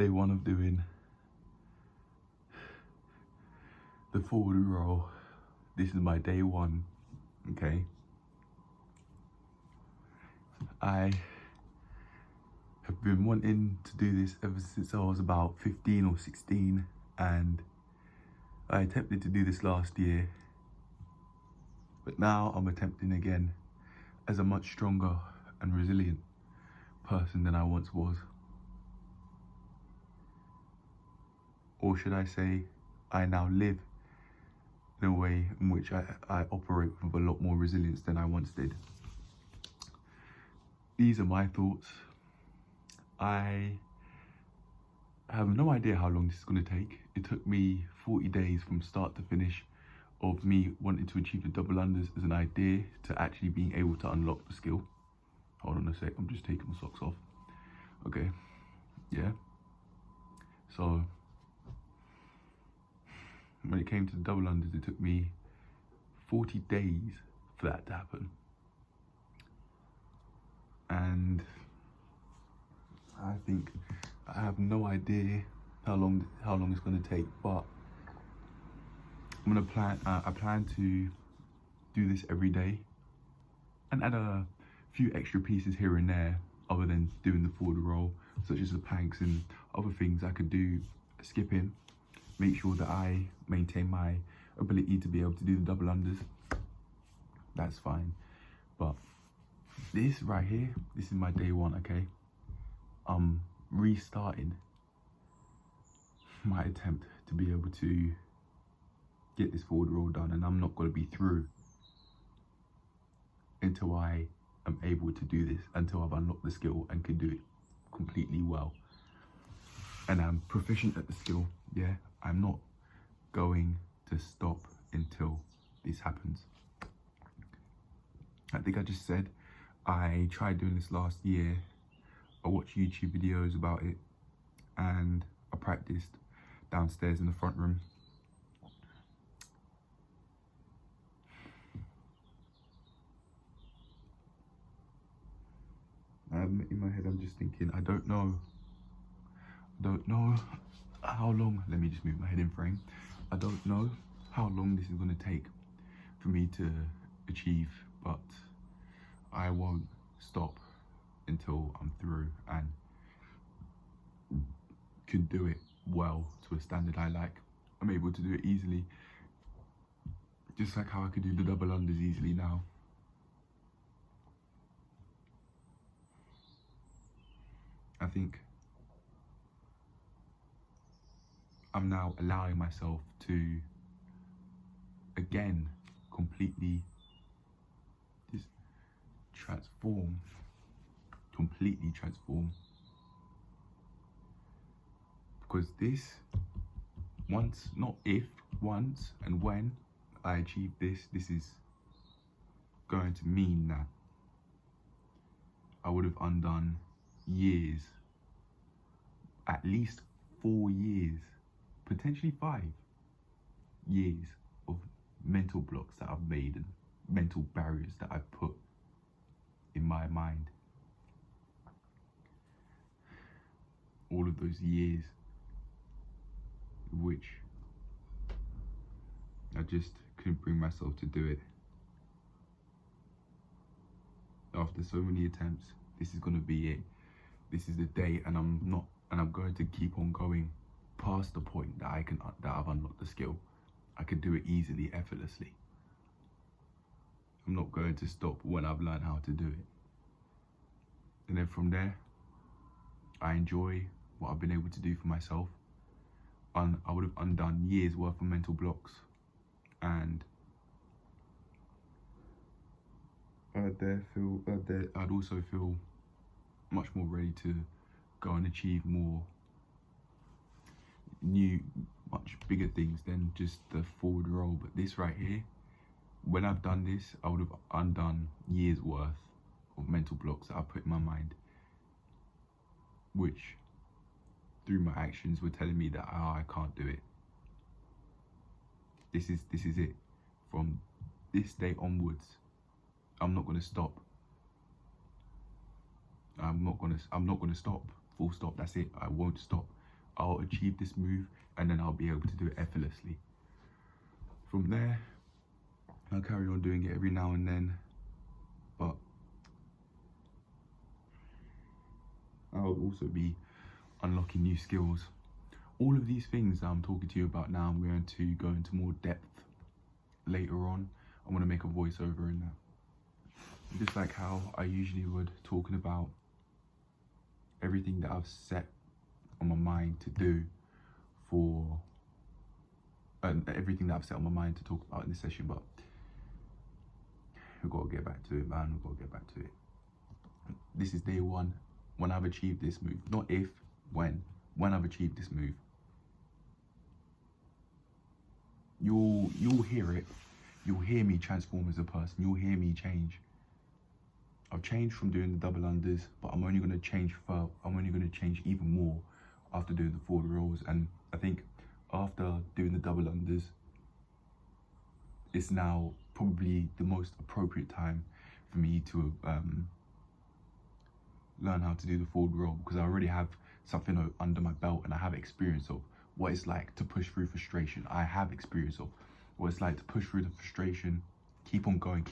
day one of doing the forward roll. This is my day one, okay? I have been wanting to do this ever since I was about 15 or 16, and I attempted to do this last year, but now I'm attempting again as a much stronger and resilient person than I once was. Or should I say, I now live in a way in which I operate with a lot more resilience than I once did. These are my thoughts. I have no idea how long this is going to take. It took me 40 days from start to finish of me wanting to achieve the double unders as an idea to actually being able to unlock the skill. Hold on a sec, I'm just taking my socks off. Okay, yeah. So, when it came to the double unders, it took me 40 days for that to happen. And I think I have no idea how long it's going to take, but I plan to do this every day and add a few extra pieces here and there other than doing the forward roll, such as the planks and other things I could do skipping. Make sure that I maintain my ability to be able to do the double unders. That's fine. But this right here, this is my day one, okay? I'm restarting my attempt to be able to get this forward roll done, and I'm not going to be through until I am able to do this, until I've unlocked the skill and can do it completely well. And I'm proficient at the skill, yeah? I'm not going to stop until this happens. I think I just said I tried doing this last year. I watched YouTube videos about it and I practiced downstairs in the front room. In my head, I'm just thinking, I don't know how long, let me just move my head in frame. I don't know how long this is going to take for me to achieve, but I won't stop until I'm through and can do it well to a standard I like. I'm able to do it easily, just like how I could do the double unders easily now. I think I'm now allowing myself to, again, completely just completely transform. Because this, once and when I achieve this, this is going to mean that I would have undone years, at least 4 years, potentially 5 years of mental blocks that I've made and mental barriers that I've put in my mind. All of those years which I just couldn't bring myself to do it. After so many attempts, this is going to be it. This is the day, and I'm going to keep on going past the point that I've unlocked the skill. I can do it easily, effortlessly. I'm not going to stop when I've learned how to do it. And then from there, I enjoy what I've been able to do for myself. And I would have undone years worth of mental blocks, and I'd also feel much more ready to go and achieve more much bigger things than just the forward roll. But this right here, when I've done this, I would have undone years worth of mental blocks that I put in my mind, which through my actions were telling me that I can't do it. This is it. From this day onwards, I'm not gonna stop. I'm not gonna stop. Full stop. That's it. I won't stop I'll achieve this move, and then I'll be able to do it effortlessly. From there, I'll carry on doing it every now and then, but I'll also be unlocking new skills. All of these things that I'm talking to you about now, I'm going to go into more depth later on. I'm going to make a voiceover in that. Just like how I usually would, talking about everything that I've set on my mind to do for everything that I've set on my mind to talk about in this session, but we've got to get back to it, man. We've got to get back to it. This is day one, when I've achieved this move. Not if, when I've achieved this move. You'll hear it. You'll hear me transform as a person. You'll hear me change. I've changed from doing the double unders, but I'm only going to change even more after doing the forward rolls. And I think after doing the double unders, it's now probably the most appropriate time for me to learn how to do the forward roll, because I already have something under my belt and I have experience of what it's like to push through frustration. I have experience of what it's like to push through the frustration, keep on going,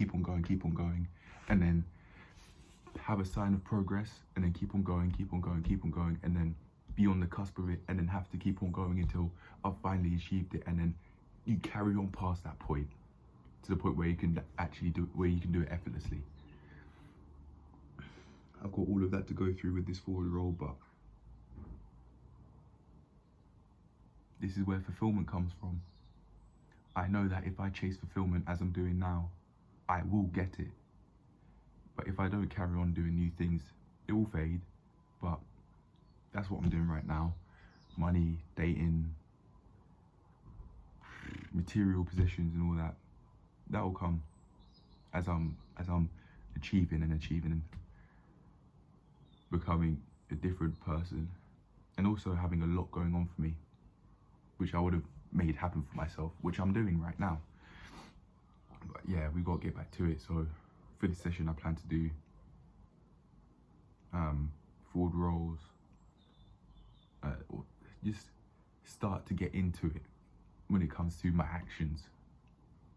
and then have a sign of progress, and then keep on going, and then be on the cusp of it, and then have to keep on going until I've finally achieved it. And then you carry on past that point to the point where you can actually do it effortlessly. I've got all of that to go through with this forward roll, but this is where fulfillment comes from. I know that if I chase fulfillment as I'm doing now, I will get it. But if I don't carry on doing new things, it will fade. But that's what I'm doing right now. Money, dating, material possessions and all that. That will come as I'm achieving and becoming a different person, and also having a lot going on for me, which I would have made happen for myself, which I'm doing right now. But yeah, we got to get back to it. So for this session, I plan to do forward rolls, or just start to get into it when it comes to my actions.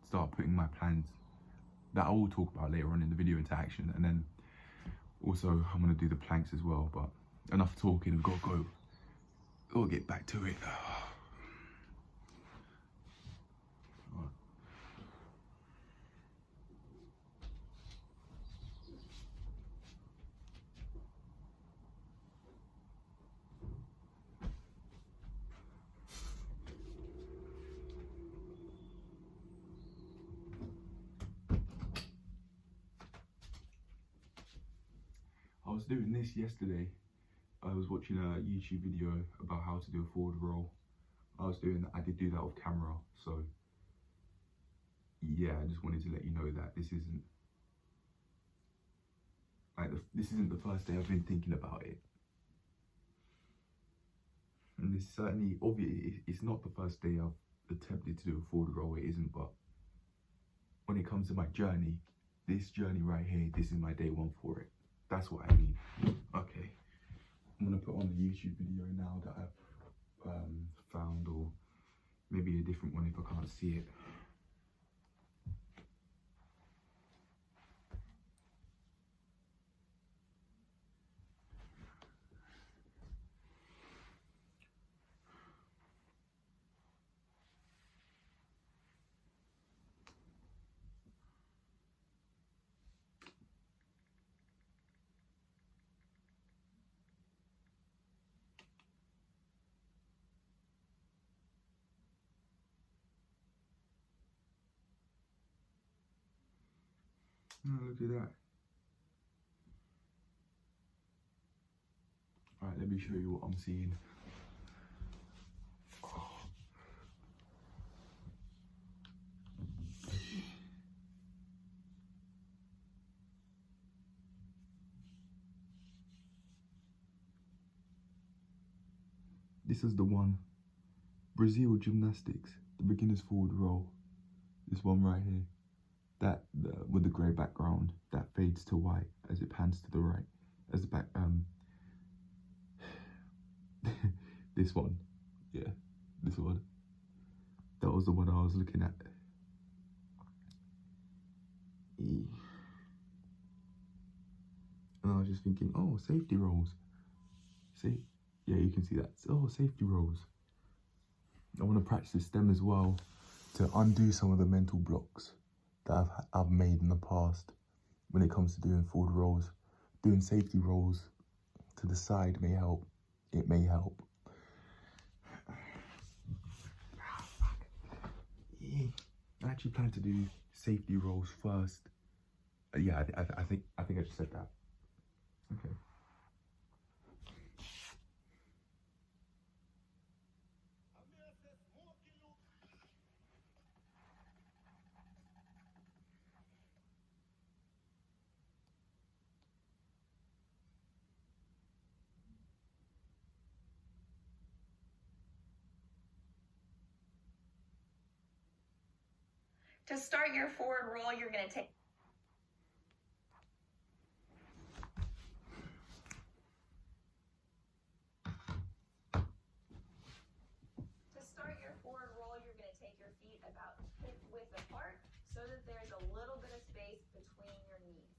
Start putting my plans that I will talk about later on in the video into action, and then also I'm going to do the planks as well. But enough talking, we've got to go. We'll get back to it. I was doing this yesterday. I was watching a YouTube video about how to do a forward roll. I did do that off camera, so yeah, I just wanted to let you know that this isn't the first day I've been thinking about it. And it's certainly obvious, it's not the first day I've attempted to do a forward roll, it isn't, but when it comes to my journey, this journey right here, this is my day one for it. That's what I mean. Okay, I'm gonna put on the YouTube video now that I've found, or maybe a different one if I can't see it. Oh, look at that. Alright, let me show you what I'm seeing. This is the one. Brazil gymnastics, the beginner's forward roll. This one right here. With the grey background that fades to white as it pans to the right, as the back This one, yeah, this one. That was the one I was looking at. And I was just thinking, oh, safety rolls. See, yeah, you can see that. Oh, safety rolls. I want to practice them as well to undo some of the mental blocks that I've made in the past when it comes to doing forward rolls. Doing safety rolls to the side may help. It may help. Yeah. I actually plan to do safety rolls first. Yeah, I think I just said that. Okay. To start your forward roll, you're going to take... take your feet about hip width apart so that there's a little bit of space between your knees.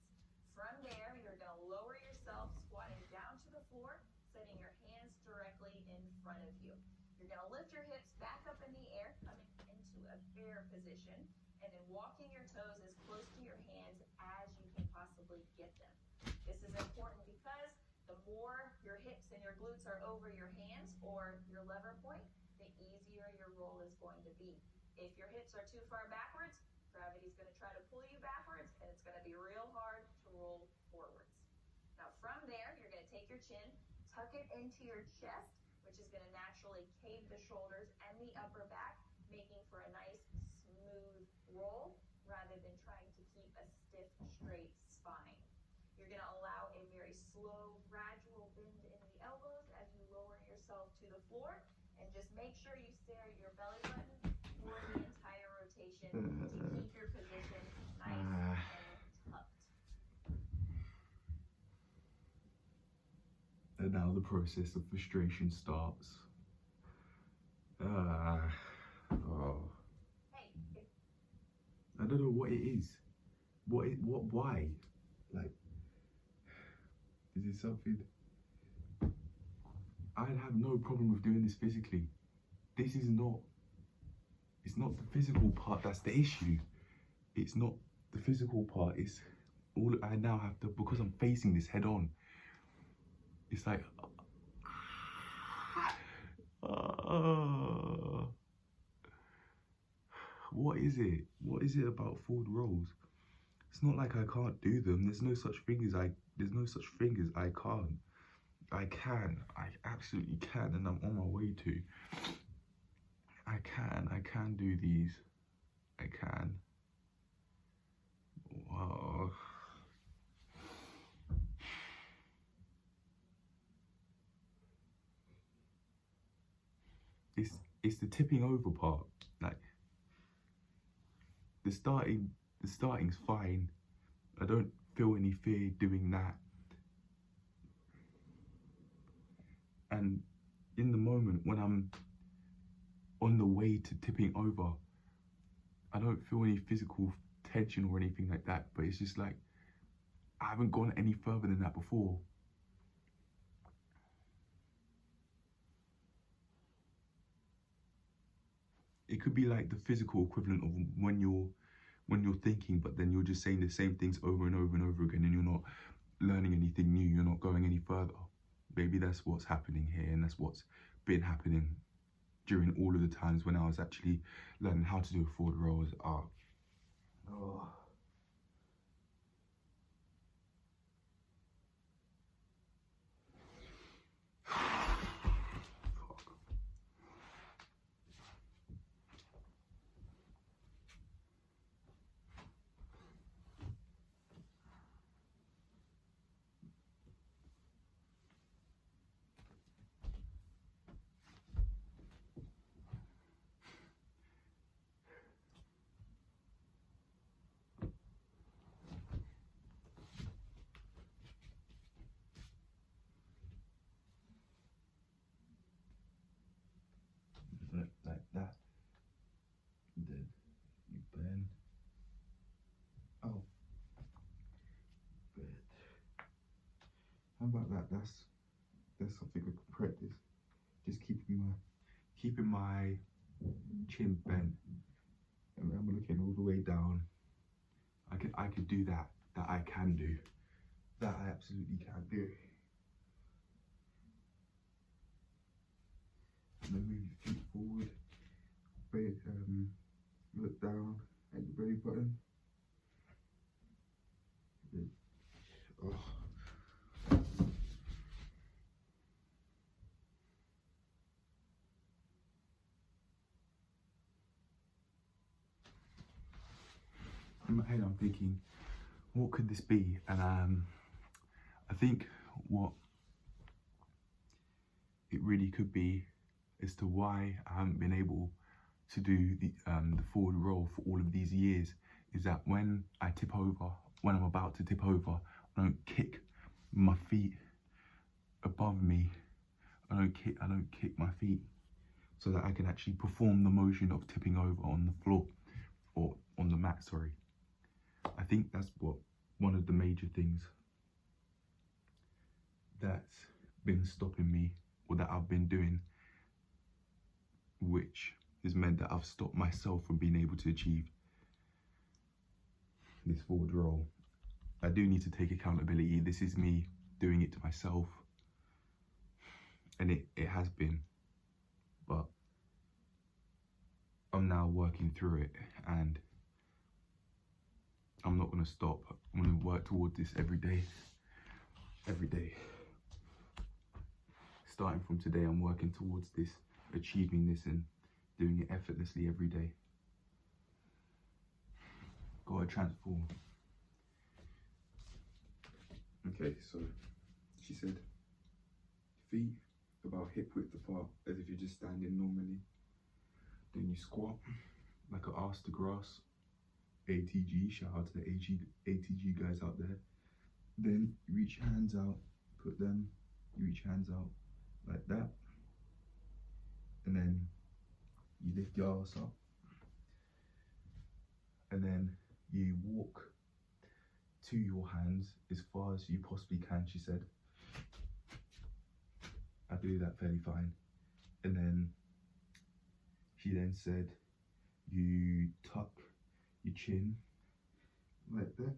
From there, you're going to lower yourself, squatting down to the floor, setting your hands directly in front of you. You're going to lift your hips back up in the air, coming into a bear position, and then walking your toes as close to your hands as you can possibly get them. This is important because the more your hips and your glutes are over your hands or your lever point, the easier your roll is going to be. If your hips are too far backwards, gravity's going to try to pull you backwards, and it's going to be real hard to roll forwards. Now from there, you're going to take your chin, tuck it into your chest, which is going to naturally cave the shoulders and the upper back, making for a nice smooth roll rather than trying to keep a stiff, straight spine. You're going to allow a very slow, gradual bend in the elbows as you lower yourself to the floor. And just make sure you stare at your belly button for the entire rotation to keep your position nice and tucked. And now the process of frustration starts. Hey, I don't know what it is. Why? Like, is it something? I'd have no problem with doing this physically. This is not, it's not the physical part that's the issue. It's not the physical part, it's all I now have to, because I'm facing this head on. It's like, what is it? What is it about forward rolls? It's not like I can't do them. There's no such thing as I can't. I can. I absolutely can, and I'm on my way to. I can do these. I can. Wow. It's the tipping over part. Like the starting's fine. I don't feel any fear doing that. And in the moment when I'm on the way to tipping over, I don't feel any physical tension or anything like that, but it's just like I haven't gone any further than that before. It could be like the physical equivalent of when you're thinking, but then you're just saying the same things over and over and over again, and you're not learning anything new, you're not going any further. Maybe that's what's happening here, and that's what's been happening during all of the times when I was actually learning how to do a forward roll as art. Oh. about that. That's something I can practice. Just keeping my chin bent, and I'm looking all the way down. I could do that. That I can do. That I absolutely can do. And then move your feet forward. Look down at your belly button. Oh. In my head I'm thinking, what could this be? And I think what it really could be as to why I haven't been able to do the forward roll for all of these years is that when I tip over, when I'm about to tip over, I don't kick my feet above me. I don't kick my feet so that I can actually perform the motion of tipping over on the floor or on the mat, sorry. I think that's one of the major things that's been stopping me, or that I've been doing, which has meant that I've stopped myself from being able to achieve this forward roll. I do need to take accountability. This is me doing it to myself, and it has been, but I'm now working through it, and I'm not going to stop. I'm going to work towards this every day. Starting from today, I'm working towards this, achieving this and doing it effortlessly every day. Gotta transform. Okay, so she said feet about hip width apart, as if you're just standing normally. Then you squat like an ass to grass. ATG, shout out to the ATG guys out there. Then you reach hands out, you reach hands out like that. And then you lift your ass up. And then you walk to your hands as far as you possibly can, she said. I do that fairly fine. And then she then said you tuck your chin like that,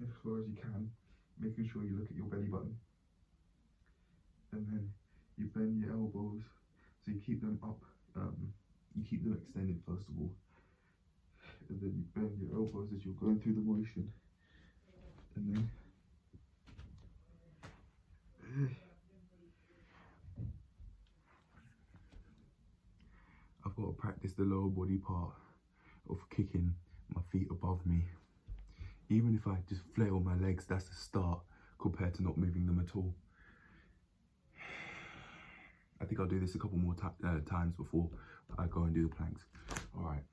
as far as you can, making sure you look at your belly button. And then you bend your elbows, so you keep them up, you keep them extended first of all, and then you bend your elbows as you're going through the motion, and then I've got to practice the lower body part of kicking my feet above me. Even if I just flail my legs, that's a start compared to not moving them at all. I think I'll do this a couple more times before I go and do the planks. All right.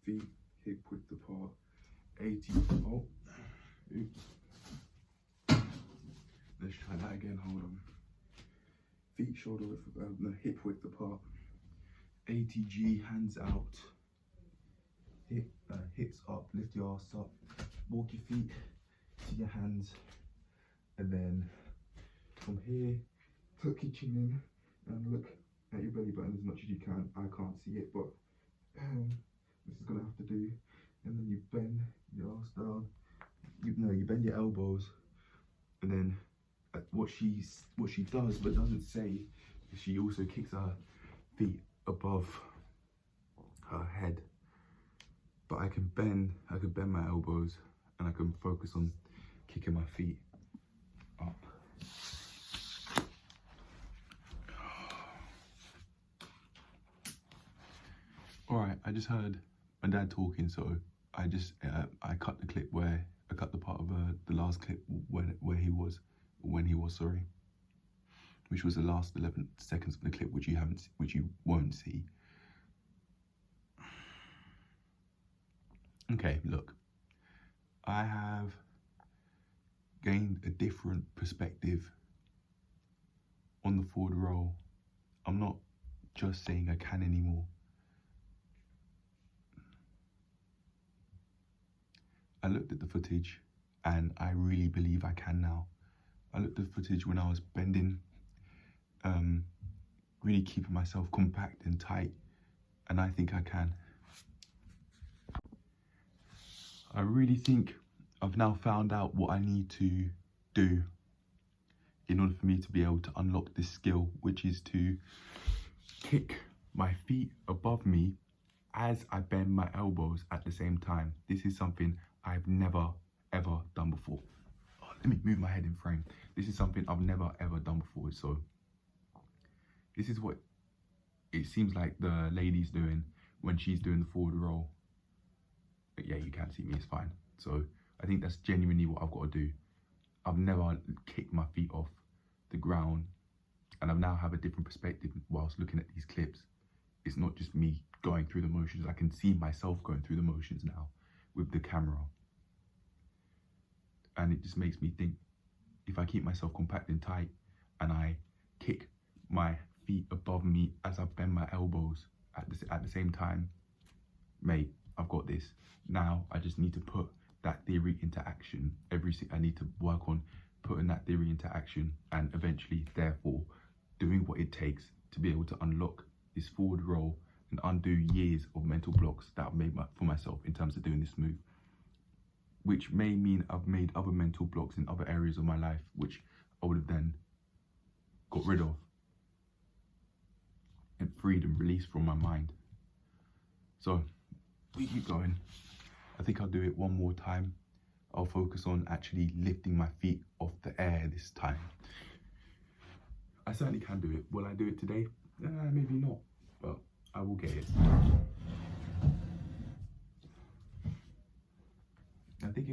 Feet hip width apart. 80. Oh, oops. Let's try that again. Hold on. Feet shoulder width, no, hip width apart. ATG, hands out. Hips up. Lift your ass up. Walk your feet to your hands, and then from here, tuck your chin in and look at your belly button as much as you can. I can't see it, but this is gonna have to do. And then you bend your ass down. You bend your elbows, and then what she does but doesn't say is she also kicks her feet above her head. But I can bend my elbows, and I can focus on kicking my feet up. All right, I just heard my dad talking, so I cut the clip where I cut the part of the last clip when he was, sorry, which was the last 11 seconds of the clip, which you won't see. Okay, look, I have gained a different perspective on the forward roll. I'm not just saying I can anymore. I looked at the footage and I really believe I can now. I looked at the footage when I was bending, really keeping myself compact and tight, and I think I can. I really think I've now found out what I need to do in order for me to be able to unlock this skill, which is to kick my feet above me as I bend my elbows at the same time. This is something I've never ever done before. Oh, let me move my head in frame. This is something I've never ever done before. So this is what it seems like the lady's doing when she's doing the forward roll. But yeah, you can't see me, it's fine. So I think that's genuinely what I've got to do. I've never kicked my feet off the ground, and I now have a different perspective whilst looking at these clips. It's not just me going through the motions. I can see myself going through the motions now with the camera. And it just makes me think, if I keep myself compact and tight and I kick my feet above me as I bend my elbows at the same time, mate, I've got this. Now I just need to put that theory into action. I need to work on putting that theory into action, and eventually, therefore, doing what it takes to be able to unlock this forward roll and undo years of mental blocks that I've made for myself in terms of doing this move. Which may mean I've made other mental blocks in other areas of my life, which I would have then got rid of and freed and released from my mind. So we keep going. I think I'll do it one more time. I'll focus on actually lifting my feet off the air this time. I certainly can do it. Will I do it today? Maybe not, but I will get it. I think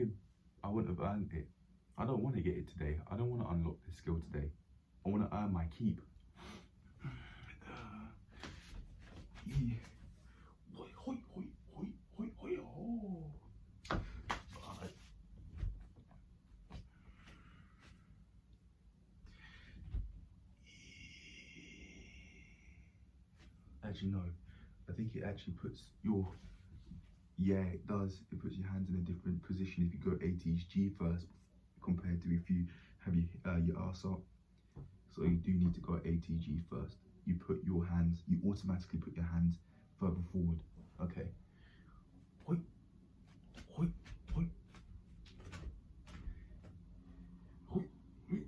I wouldn't have earned it. I don't want to get it today. I don't want to unlock this skill today. I want to earn my keep. Actually, no. I think it actually puts your... Yeah, it does. It puts your hands in a different position if you go ATG first compared to if you have your arse up. So you do need to go ATG first. You automatically put your hands further forward. Okay. Hoi, hoi, hoi. Hoi, hoi.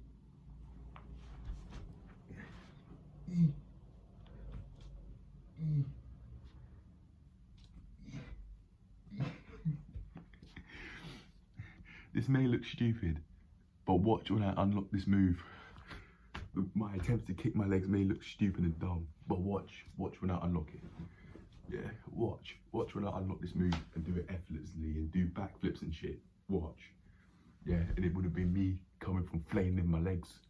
This may look stupid, but watch when I unlock this move. My attempts to kick my legs may look stupid and dumb, but watch when I unlock it. Yeah, watch when I unlock this move and do it effortlessly and do backflips and shit. Watch. Yeah, and it would have been me coming from flailing my legs.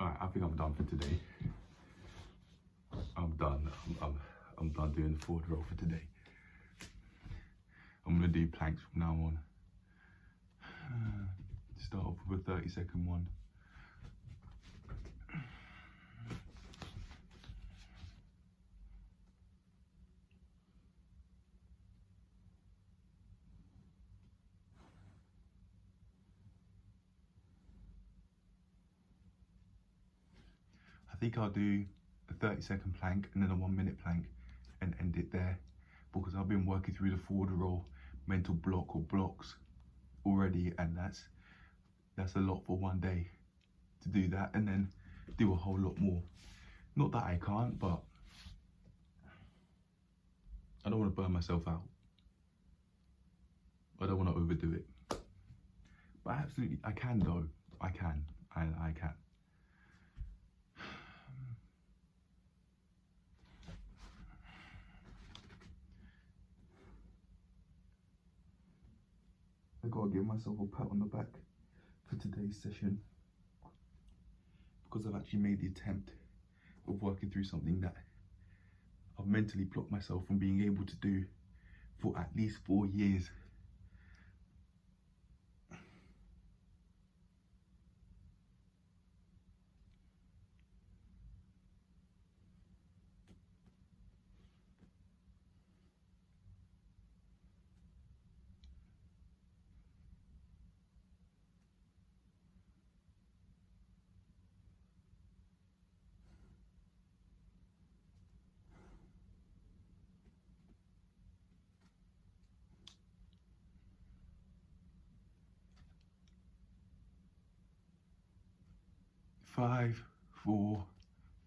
Alright, I think I'm done for today. I'm done. I'm done doing the forward roll for today. I'm gonna do planks from now on. Start off with a 30-second one. I think I'll do a 30-second plank and then a 1-minute plank and end it there, because I've been working through the forward roll mental block or blocks already, and that's a lot for one day to do that and then do a whole lot more. Not that I can't, but I don't want to burn myself out. I don't want to overdo it. But absolutely, I can though. I can. I can. I gotta give myself a pat on the back for today's session, because I've actually made the attempt of working through something that I've mentally blocked myself from being able to do for at least 4 years. 5, 4,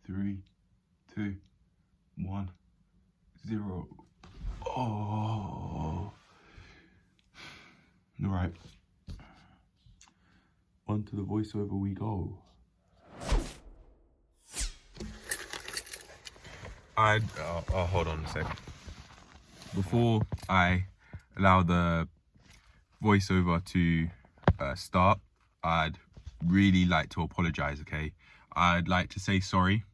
3, 2, 1, 0. Oh. Right. Onto the voiceover we go. Hold on a sec. Before I allow the voiceover to start, I'd really like to apologize, okay? I'd like to say sorry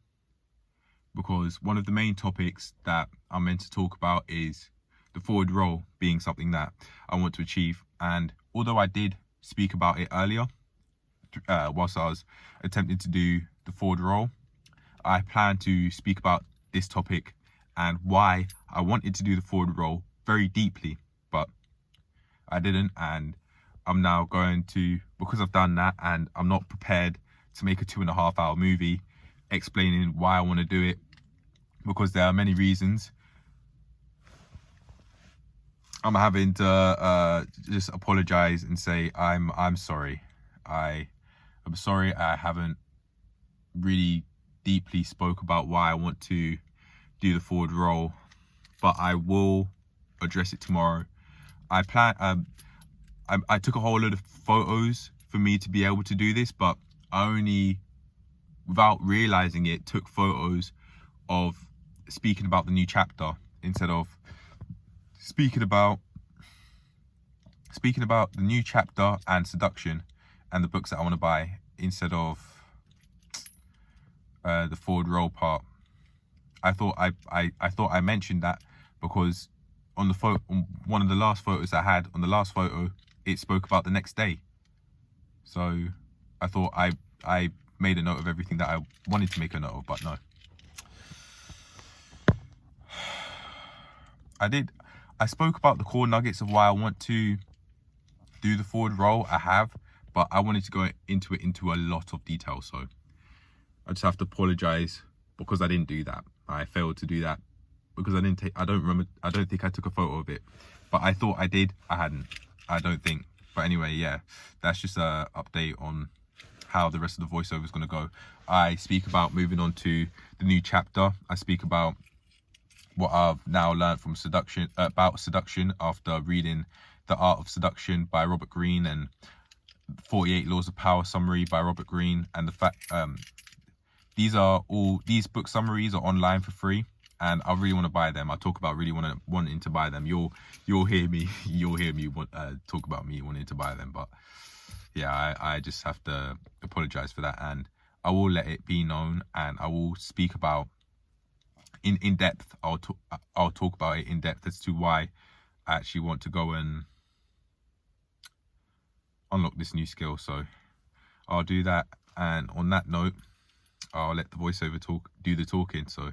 because one of the main topics that I'm meant to talk about is the forward roll being something that I want to achieve. And although I did speak about it earlier, whilst I was attempting to do the forward roll, I plan to speak about this topic and why I wanted to do the forward roll very deeply, but I didn't. And I'm now going to, because I've done that and I'm not prepared to make a 2.5 hour movie explaining why I want to do it, because there are many reasons, I'm having to just apologize and say I'm sorry. I'm sorry I haven't really deeply spoke about why I want to do the forward roll, but I will address it tomorrow. I plan I took a whole load of photos for me to be able to do this, but I only, without realizing it, took photos of speaking about the new chapter instead of speaking about the new chapter and seduction and the books that I want to buy, instead of the forward roll part. I thought I mentioned that because on one of the last photos I had, on the last photo, it spoke about the next day. So I thought I made a note of everything that I wanted to make a note of, but no. I spoke about the core nuggets of why I want to do the forward roll. I have, but I wanted to go into a lot of detail. So I just have to apologize because I didn't do that. I failed to do that because I don't think I took a photo of it, but I thought I did. I hadn't. I don't think. But anyway, yeah, that's just a update on how the rest of the voiceover is going to go. I speak about moving on to the new chapter. I speak about what I've now learned from seduction, about seduction, after reading The Art of Seduction by Robert Greene and 48 Laws of Power summary by Robert Greene, and the fact these book summaries are online for free, and I really want to buy them. I talk about really wanting to buy them. You'll hear me talk about me wanting to buy them, but yeah, I just have to apologize for that, and I will let it be known, and I will speak about in depth. I'll talk about it in depth as to why I actually want to go and unlock this new skill. So I'll do that, and on that note, I'll let the voiceover do the talking. So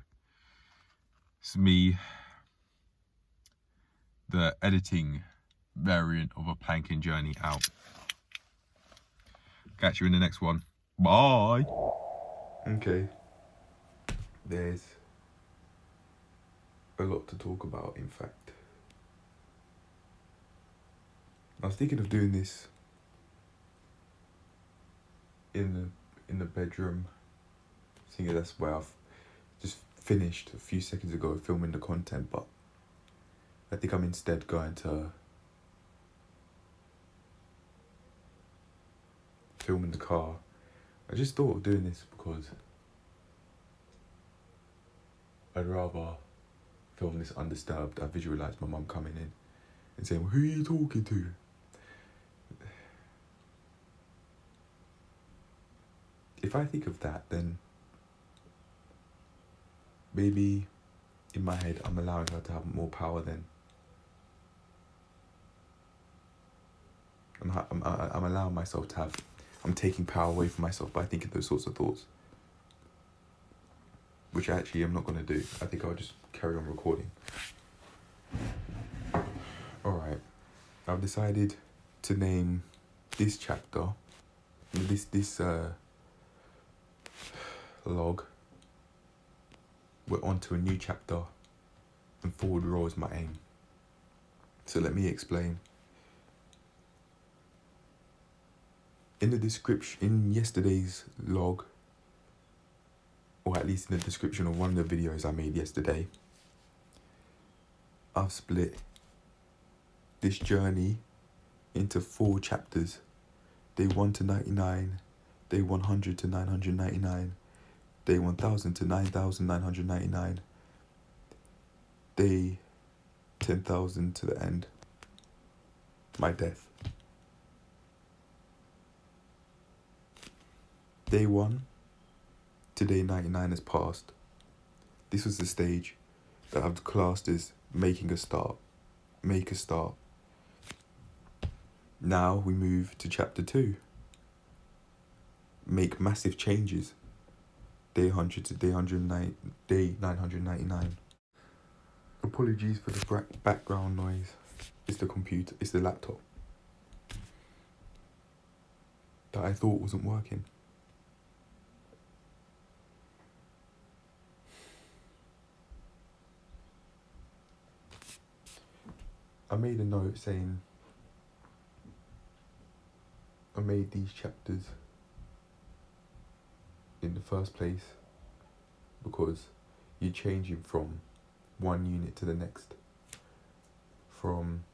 it's me, the editing variant of APlankingJourney, out. Catch you in the next one. Bye. Okay. There's a lot to talk about, in fact. I was thinking of doing this in the bedroom, seeing that's where I've just finished a few seconds ago filming the content, but I think I'm instead going to film in the car. I just thought of doing this because I'd rather film this undisturbed. I visualised my mum coming in and saying, well, who are you talking to? If I think of that, then maybe in my head I'm allowing her to have more power then. I'm allowing myself to have, I'm taking power away from myself by thinking those sorts of thoughts, which actually I'm not going to do. I think I'll just carry on recording. Alright, I've decided to name this chapter, this log, we're on to a new chapter, and forward roll is my aim. So let me explain. In the description, in yesterday's log, or at least in the description of one of the videos I made yesterday, I've split this journey into 4 chapters. Day 1 to 99, day 100 to 999, day 1000 to 9999, day 10,000 to the end, my death. Day 1 to day 99 has passed. This was the stage that I've classed as making a start. Make a start. Now we move to chapter 2. Make massive changes. Day 100 to day 999. Apologies for the background noise. It's the computer, it's the laptop that I thought wasn't working. I made a note saying I made these chapters in the first place because you're changing from one unit to the next, from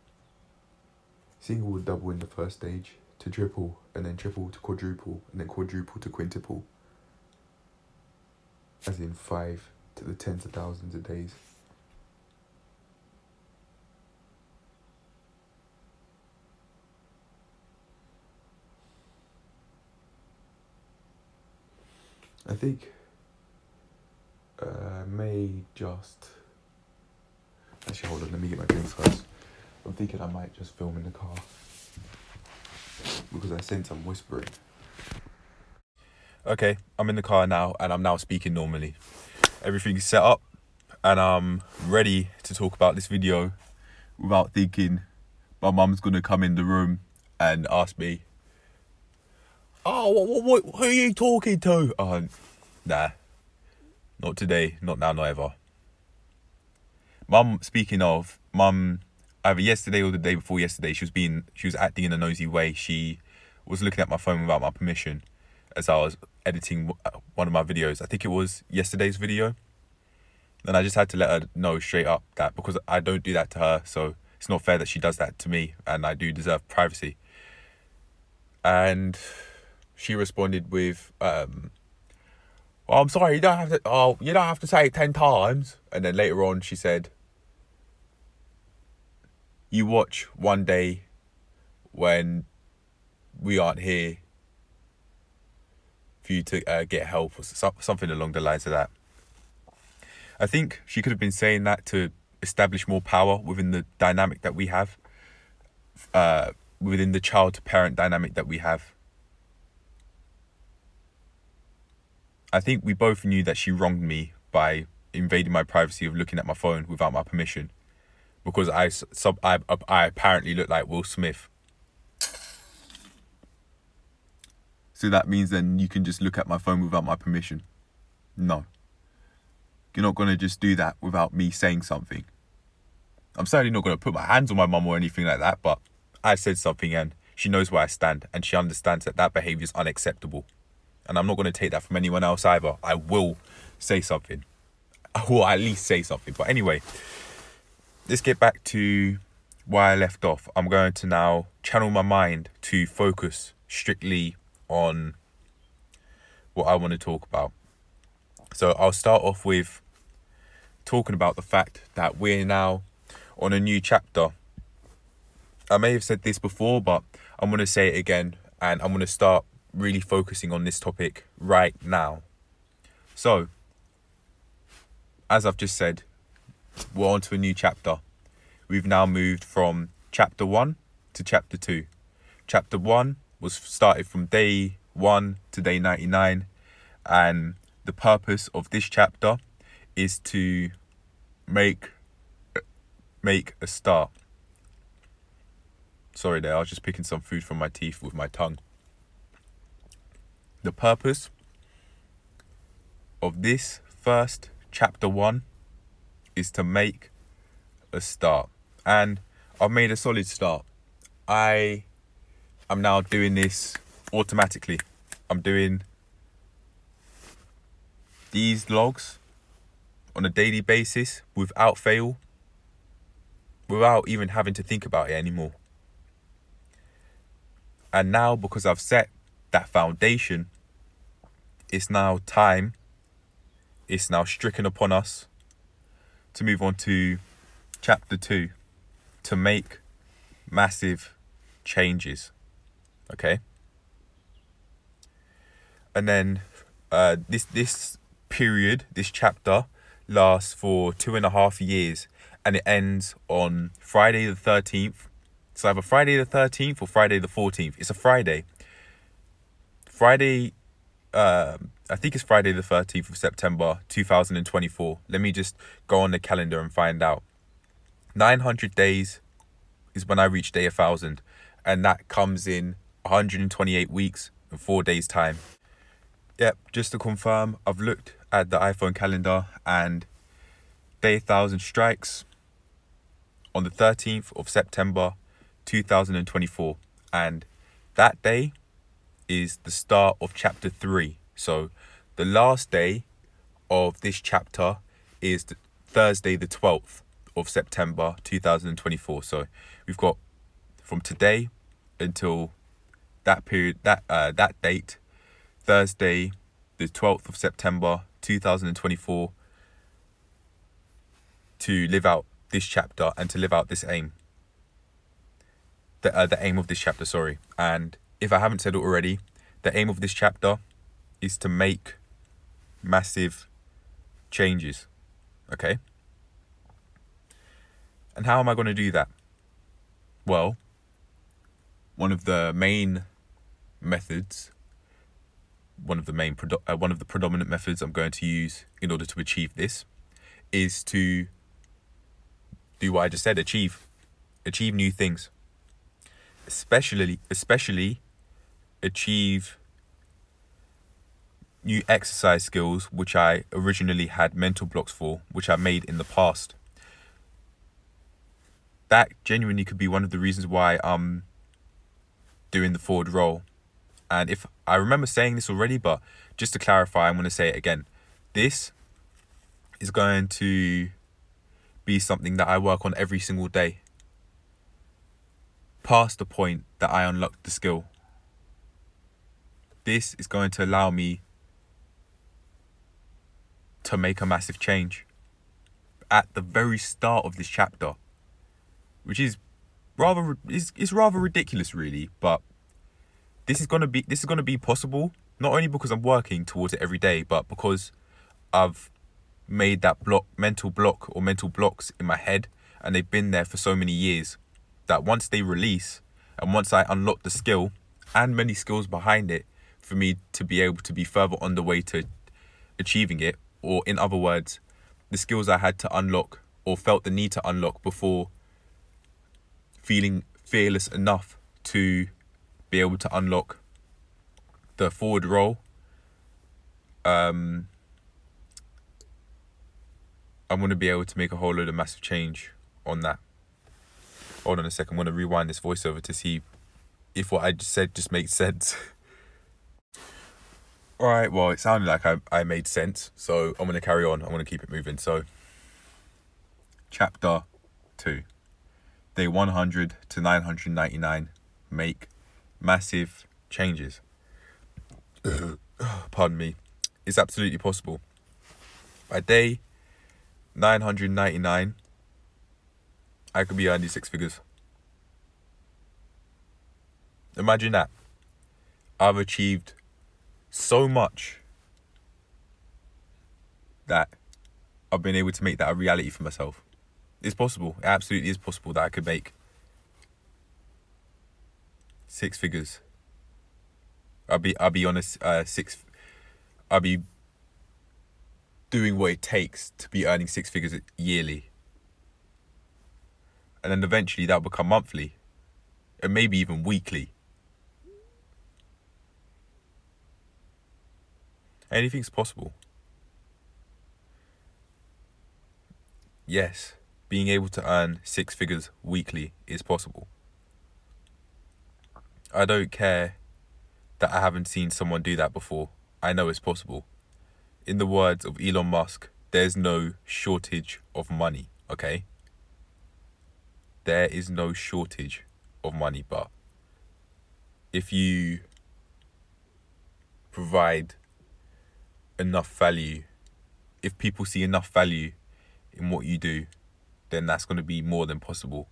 single or double in the first stage to triple, and then triple to quadruple, and then quadruple to quintuple, as in 5 to the tens of thousands of days. I think actually, hold on, let me get my drinks first. I'm thinking I might just film in the car because I sense I'm whispering. Okay, I'm in the car now and I'm now speaking normally. Everything's set up and I'm ready to talk about this video without thinking my mum's going to come in the room and ask me, "Oh, what who are you talking to?" Nah, not today, not now, not ever. Speaking of, Mum, either yesterday or the day before yesterday, she was acting in a nosy way. She was looking at my phone without my permission as I was editing one of my videos. I think it was yesterday's video. And I just had to let her know straight up that because I don't do that to her, so it's not fair that she does that to me, and I do deserve privacy. And she responded with, "Well, I'm sorry, you don't have to say it 10 times. And then later on she said, "You watch one day when we aren't here for you to get help," or something along the lines of that. I think she could have been saying that to establish more power within the dynamic that we have, within the child to parent dynamic that we have. I think we both knew that she wronged me by invading my privacy of looking at my phone without my permission, because I apparently look like Will Smith. So that means then you can just look at my phone without my permission? No. You're not going to just do that without me saying something. I'm certainly not going to put my hands on my mum or anything like that, but I said something and she knows where I stand and she understands that behaviour is unacceptable. And I'm not going to take that from anyone else either. I will say something. I will at least say something. But anyway, let's get back to where I left off. I'm going to now channel my mind to focus strictly on what I want to talk about. So I'll start off with talking about the fact that we're now on a new chapter. I may have said this before, but I'm going to say it again, and I'm going to start really focusing on this topic right now. So, as I've just said, we're on to a new chapter. We've now moved from chapter 1 to chapter 2. Chapter 1 was started from day 1 to day 99, and the purpose of this chapter is to make a start. Sorry there, I was just picking some food from my teeth with my tongue. The purpose of this first chapter 1 is to make a start. And I've made a solid start. I am now doing this automatically. I'm doing these logs on a daily basis without fail, without even having to think about it anymore. And now, because I've set that foundation, it's now stricken upon us to move on to chapter 2, to make massive changes. Okay? And then this chapter lasts for 2.5 years, and it ends on Friday the 13th. It's either Friday the 13th or Friday the 14th. It's a Friday. I think it's Friday the 13th of September 2024. Let me just go on the calendar and find out. 900 days is when I reach day 1,000, and that comes in 128 weeks and 4 days time. Yep, just to confirm, I've looked at the iPhone calendar and day 1,000 strikes on the 13th of September 2024, and that day is the start of chapter 3. So the last day of this chapter is Thursday the 12th of September 2024. So we've got from today until that period, that date, Thursday the 12th of September 2024, to live out this chapter and to live out this aim. The aim of this chapter, sorry. And if I haven't said it already, the aim of this chapter is to make massive changes. Okay? And how am I going to do that? Well, one of the main methods, one of the predominant methods I'm going to use in order to achieve this is to do what I just said, achieve new things. Especially achieve new exercise skills which I originally had mental blocks for, which I made in the past. That genuinely could be one of the reasons why I'm doing the forward roll. And if I remember saying this already, but just to clarify, I'm going to say it again. This is going to be something that I work on every single day, past the point that I unlocked the skill. This is going to allow me to make a massive change at the very start of this chapter, which is rather ridiculous, really. But this is going to be possible, not only because I'm working towards it every day, but because I've made that mental blocks in my head, and they've been there for so many years that once they release, and once I unlock the skill and many skills behind it for me to be able to be further on the way to achieving it, or in other words, the skills I had to unlock or felt the need to unlock before feeling fearless enough to be able to unlock the forward roll, I'm going to be able to make a whole load of massive change on that. Hold on a second, I'm going to rewind this voiceover to see if what I just said just makes sense. Alright, well, it sounded like I made sense, so I'm going to carry on. I'm going to keep it moving. So, chapter 2. Day 100 to 999. Make massive changes. Pardon me. It's absolutely possible. By day 999, I could be earning 6 figures. Imagine that. I've achieved so much that I've been able to make that a reality for myself. It's possible. It absolutely is possible that I could make 6 figures. I'll be honest. I'll be doing what it takes to be earning 6 figures yearly, and then eventually that'll become monthly, and maybe even weekly. Anything's possible. Yes, being able to earn 6 figures weekly is possible. I don't care that I haven't seen someone do that before. I know it's possible. in the words of Elon Musk, there's no shortage of money, okay? There is no shortage of money, but if you provide enough value, if people see enough value in what you do, then that's going to be more than possible.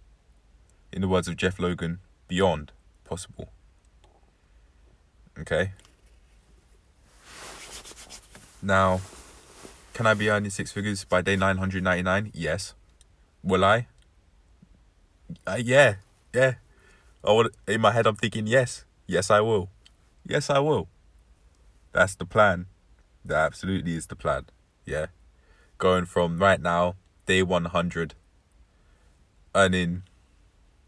In the words of Jeff Logan, beyond possible. Okay? Now, can I be earning six figures by day 999? Yes. Will I? Yeah. In my head, I'm thinking, yes. Yes, I will. Yes, I will. That's the plan. That absolutely is the plan. Yeah. Going from right now, day 100, earning,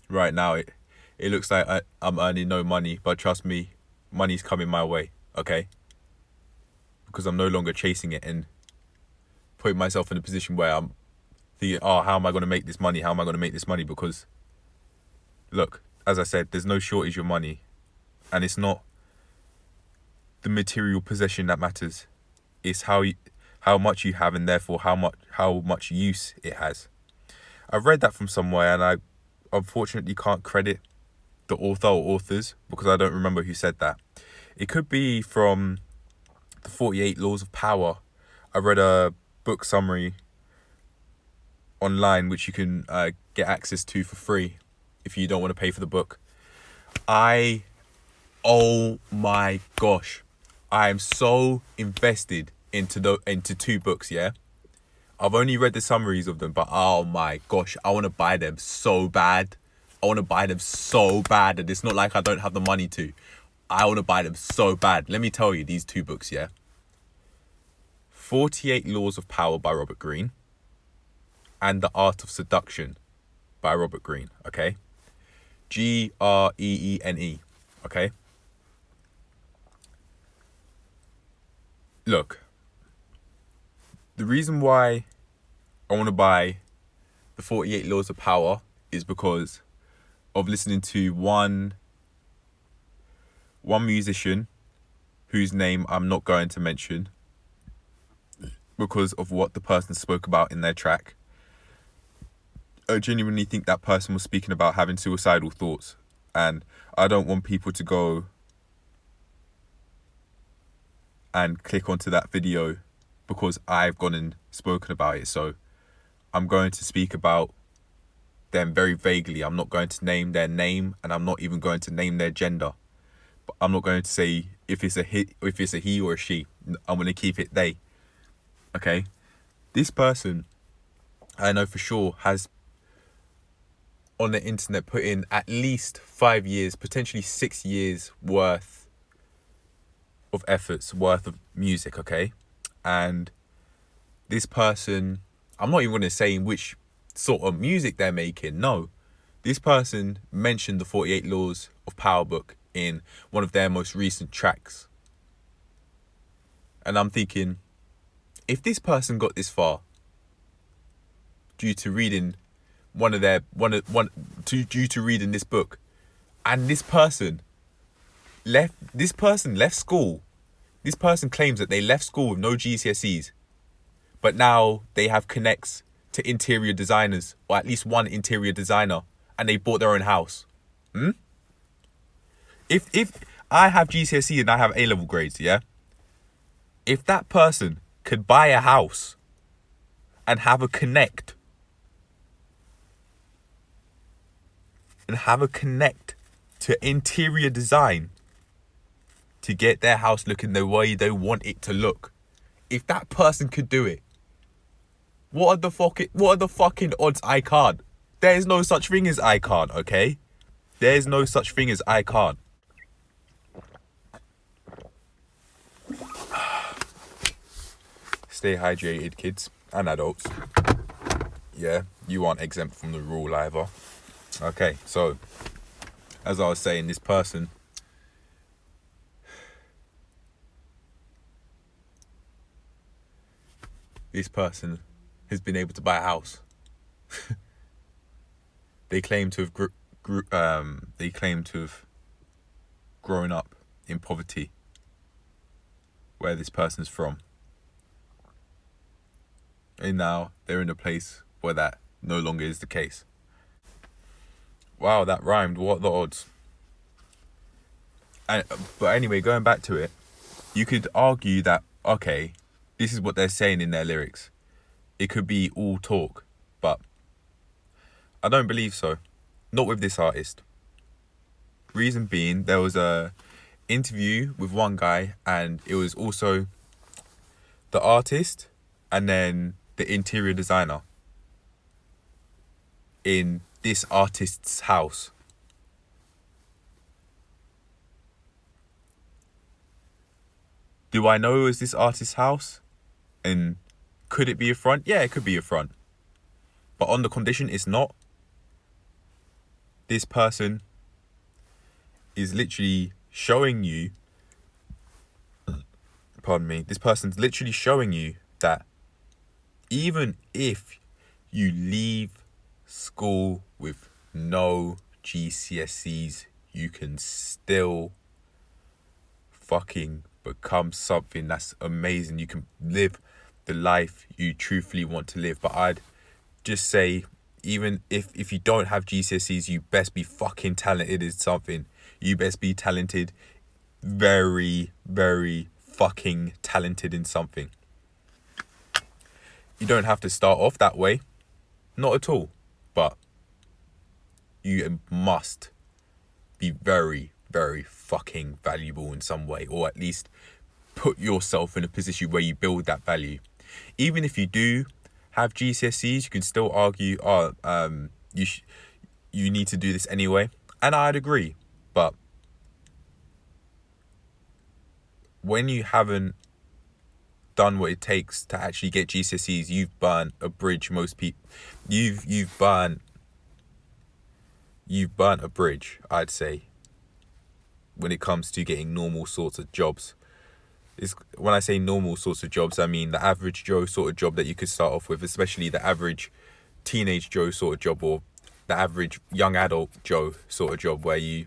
right now, it looks like I'm earning no money, but trust me, money's coming my way, okay? Because I'm no longer chasing it and putting myself in a position where I'm thinking, oh, how am I going to make this money? How am I going to make this money? Because, look, as I said, there's no shortage of money. And it's not the material possession that matters. It's how much you have, and therefore how much use it has. I've read that from somewhere, and I unfortunately can't credit the author or authors because I don't remember who said that. It could be from the 48 Laws of Power. I read a book summary online which you can get access to for free if you don't want to pay for the book. Oh my gosh, I am so invested into two books, yeah? I've only read the summaries of them, but oh my gosh, I want to buy them so bad. And it's not like I don't have the money to. I want to buy them so bad. Let me tell you, these two books, yeah? 48 Laws of Power by Robert Greene and The Art of Seduction by Robert Greene, okay? Greene, okay? Look, the reason why I want to buy the 48 Laws of Power is because of listening to one musician whose name I'm not going to mention because of what the person spoke about in their track. I genuinely think that person was speaking about having suicidal thoughts, and I don't want people to go and click onto that video because I've gone and spoken about it. So I'm going to speak about them very vaguely. I'm not going to name their name, and I'm not even going to name their gender. But I'm not going to say if it's a he or a she. I'm going to keep it they. Okay? This person, I know for sure, has on the internet put in at least 5 years, potentially 6 years worth of efforts, worth of music, okay? And this person, I'm not even going to say in which sort of music they're making. No, this person mentioned the 48 Laws of Power book in one of their most recent tracks. And I'm thinking, if this person got this far due to reading due to reading this book, and this person left school. This person claims that they left school with no GCSEs, but now they have connects to interior designers, or at least one interior designer, and they bought their own house. If I have GCSE and I have A-level grades, yeah? If that person could buy a house and have a connect to interior design to get their house looking the way they want it to look, if that person could do it, what are the fucking odds I can't? There's no such thing as I can't, okay? There's no such thing as I can't. Stay hydrated, kids and adults. Yeah, you aren't exempt from the rule either. Okay, so as I was saying, this person has been able to buy a house. They claim to have grown up in poverty, where this person's from. And now they're in a place where that no longer is the case. Wow, that rhymed. What the odds? But anyway, going back to it, you could argue that, okay, this is what they're saying in their lyrics. It could be all talk, but I don't believe so. Not with this artist. Reason being, there was a interview with one guy, and it was also the artist and then the interior designer in this artist's house. Do I know it was this artist's house? And could it be a front? Yeah, it could be a front. But on the condition it's not. This person is literally showing you, this person's literally showing you that even if you leave school with no GCSEs, you can still fucking become something that's amazing. You can live the life you truthfully want to live. But I'd just say, even if you don't have GCSEs, you best be fucking talented in something. You best be talented, very, very fucking talented in something. You don't have to start off that way. Not at all. But you must be very, very fucking valuable in some way, or at least put yourself in a position where you build that value. Even if you do have GCSEs, you can still argue, you need to do this anyway, and I'd agree. But when you haven't done what it takes to actually get GCSEs, you've burnt a bridge. Most people, you've burnt a bridge, I'd say, when it comes to getting normal sorts of jobs. When I say normal sorts of jobs, I mean the average Joe sort of job that you could start off with, especially the average teenage Joe sort of job, or the average young adult Joe sort of job, where you,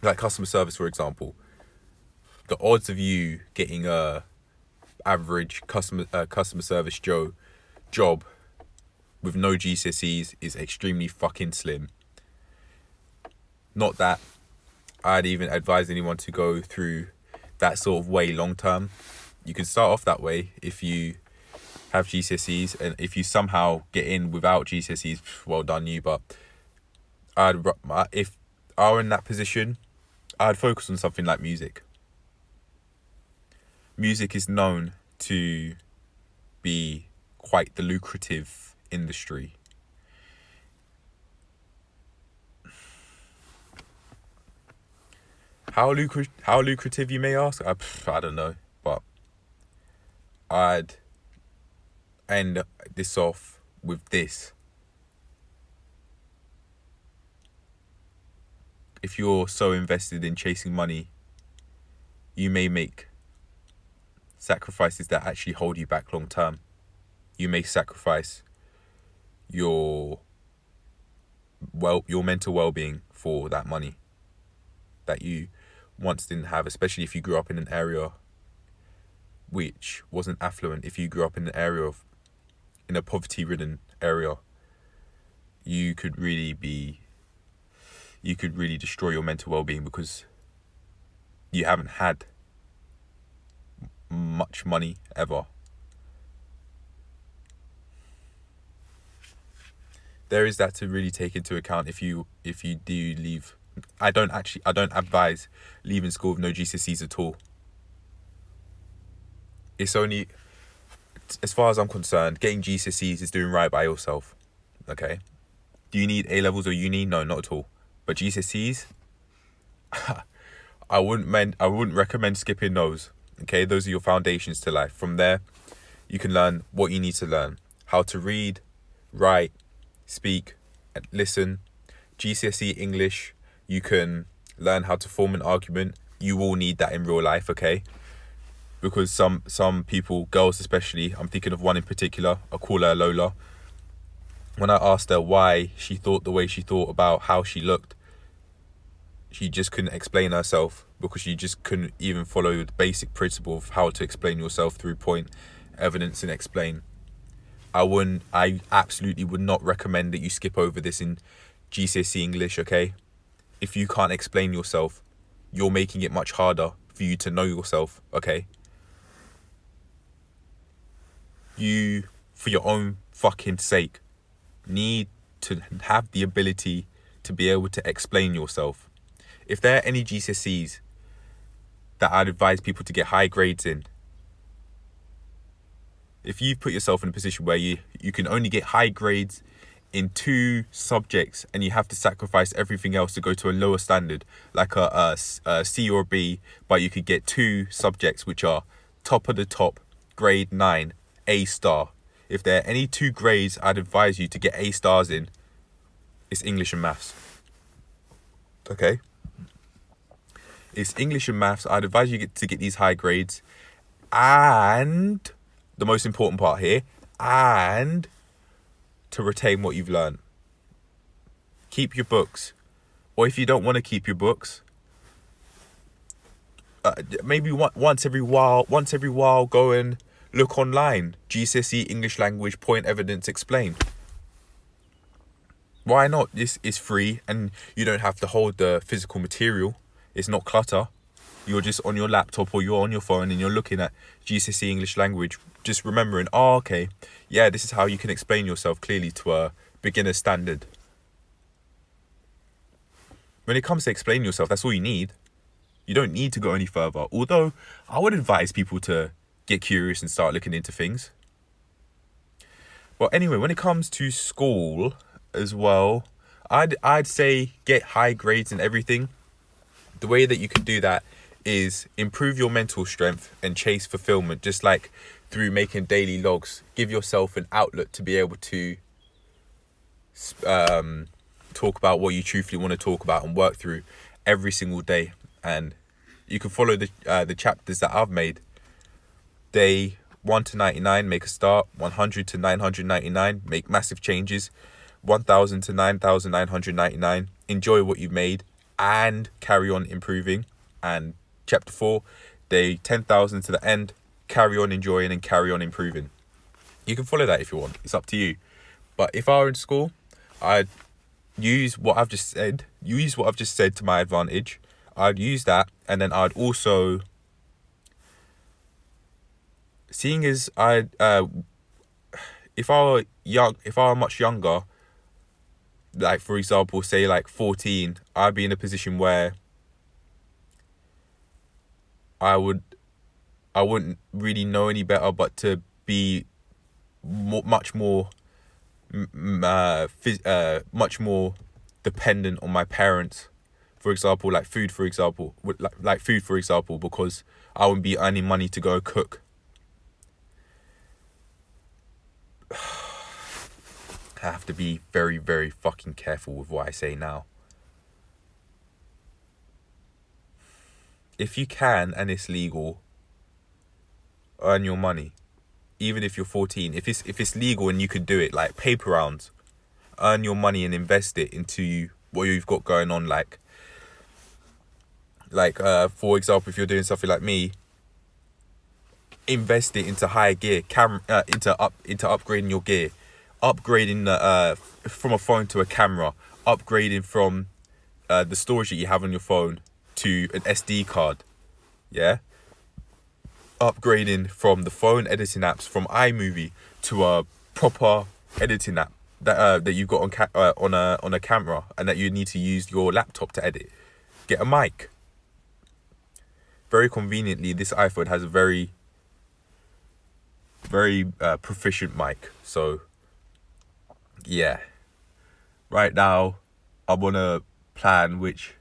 like customer service, for example. The odds of you getting a average customer service Joe job with no GCSEs is extremely fucking slim. Not that I'd even advise anyone to go through that sort of way long term. You can start off that way if you have GCSEs, and if you somehow get in without GCSEs, well done you. But if I were in that position, I'd focus on something like music. Music is known to be quite the lucrative industry. How lucrative, you may ask? I don't know, but I'd end this off with this. If you're so invested in chasing money, you may make sacrifices that actually hold you back long term. You may sacrifice your mental well-being for that money that you once didn't have, especially if you grew up in an area which wasn't affluent. If you grew up in an area in a poverty-ridden area, you could really destroy your mental well-being because you haven't had much money ever. There is that to really take into account if you do leave. I don't advise leaving school with no GCSEs at all. It's only, as far as I'm concerned, getting GCSEs is doing right by yourself. Okay? Do you need A-levels or uni? No, not at all. But GCSEs, I wouldn't recommend skipping those. Okay? Those are your foundations to life. From there, you can learn what you need to learn. How to read, write, speak, and listen. GCSE English, you can learn how to form an argument. You will need that in real life, okay? Because some people, girls especially, I'm thinking of one in particular, I'll call her Lola. When I asked her why she thought the way she thought about how she looked, she just couldn't explain herself because she just couldn't even follow the basic principle of how to explain yourself through point, evidence, and explain. I absolutely would not recommend that you skip over this in GCSE English, okay? If you can't explain yourself, you're making it much harder for you to know yourself, okay? You, for your own fucking sake, need to have the ability to be able to explain yourself. If there are any GCSEs that I'd advise people to get high grades in, if you've put yourself in a position where you can only get high grades in 2 subjects and you have to sacrifice everything else to go to a lower standard, like a C or a B, but you could get 2 subjects which are top of the top, grade 9, A star. If there are any 2 grades I'd advise you to get A stars in, it's English and maths. Okay? It's English and maths. I'd advise you to get these high grades. And the most important part here, and to retain what you've learned. Keep your books. Or if you don't want to keep your books, maybe once every while go and look online. GCSE English language, point, evidence, explain. Why not? This is free and you don't have to hold the physical material. It's not clutter. You're just on your laptop or you're on your phone and you're looking at GCSE English language, just remembering, oh, okay, yeah, this is how you can explain yourself clearly to a beginner standard. When it comes to explaining yourself, that's all you need. You don't need to go any further. Although, I would advise people to get curious and start looking into things. Well, anyway, when it comes to school as well, I'd say get high grades in everything. The way that you can do that is improve your mental strength and chase fulfillment, just like through making daily logs. Give yourself an outlet to be able to talk about what you truthfully want to talk about and work through every single day. And you can follow the chapters that I've made. Day 1 to 99, make a start. 100 to 999, make massive changes. 1000 to 9999, enjoy what you've made and carry on improving. And chapter 4, day 10,000 to the end, carry on enjoying and carry on improving. You can follow that if you want, it's up to you. But if I were in school, I'd use what I've just said to my advantage. I'd use that, and then I'd also, seeing as if I were much younger, like for example, say like 14, I'd be in a position where I wouldn't really know any better but to be much more dependent on my parents. For example, like food, for example, because I wouldn't be earning money to go cook. I have to be very, very fucking careful with what I say now. If you can and it's legal, earn your money. Even if you're 14, if it's legal and you could do it, like paper rounds, earn your money and invest it into what you've got going on. Like for example, if you're doing something like me, invest it into higher gear, into upgrading your gear, upgrading from a phone to a camera, upgrading from the storage that you have on your phone to an SD card, yeah. Upgrading from the phone editing apps from iMovie to a proper editing app that you've got on a camera and that you need to use your laptop to edit. Get a mic. Very conveniently, this iPhone has a very, very proficient mic. So, yeah. Right now, I'm on a plan which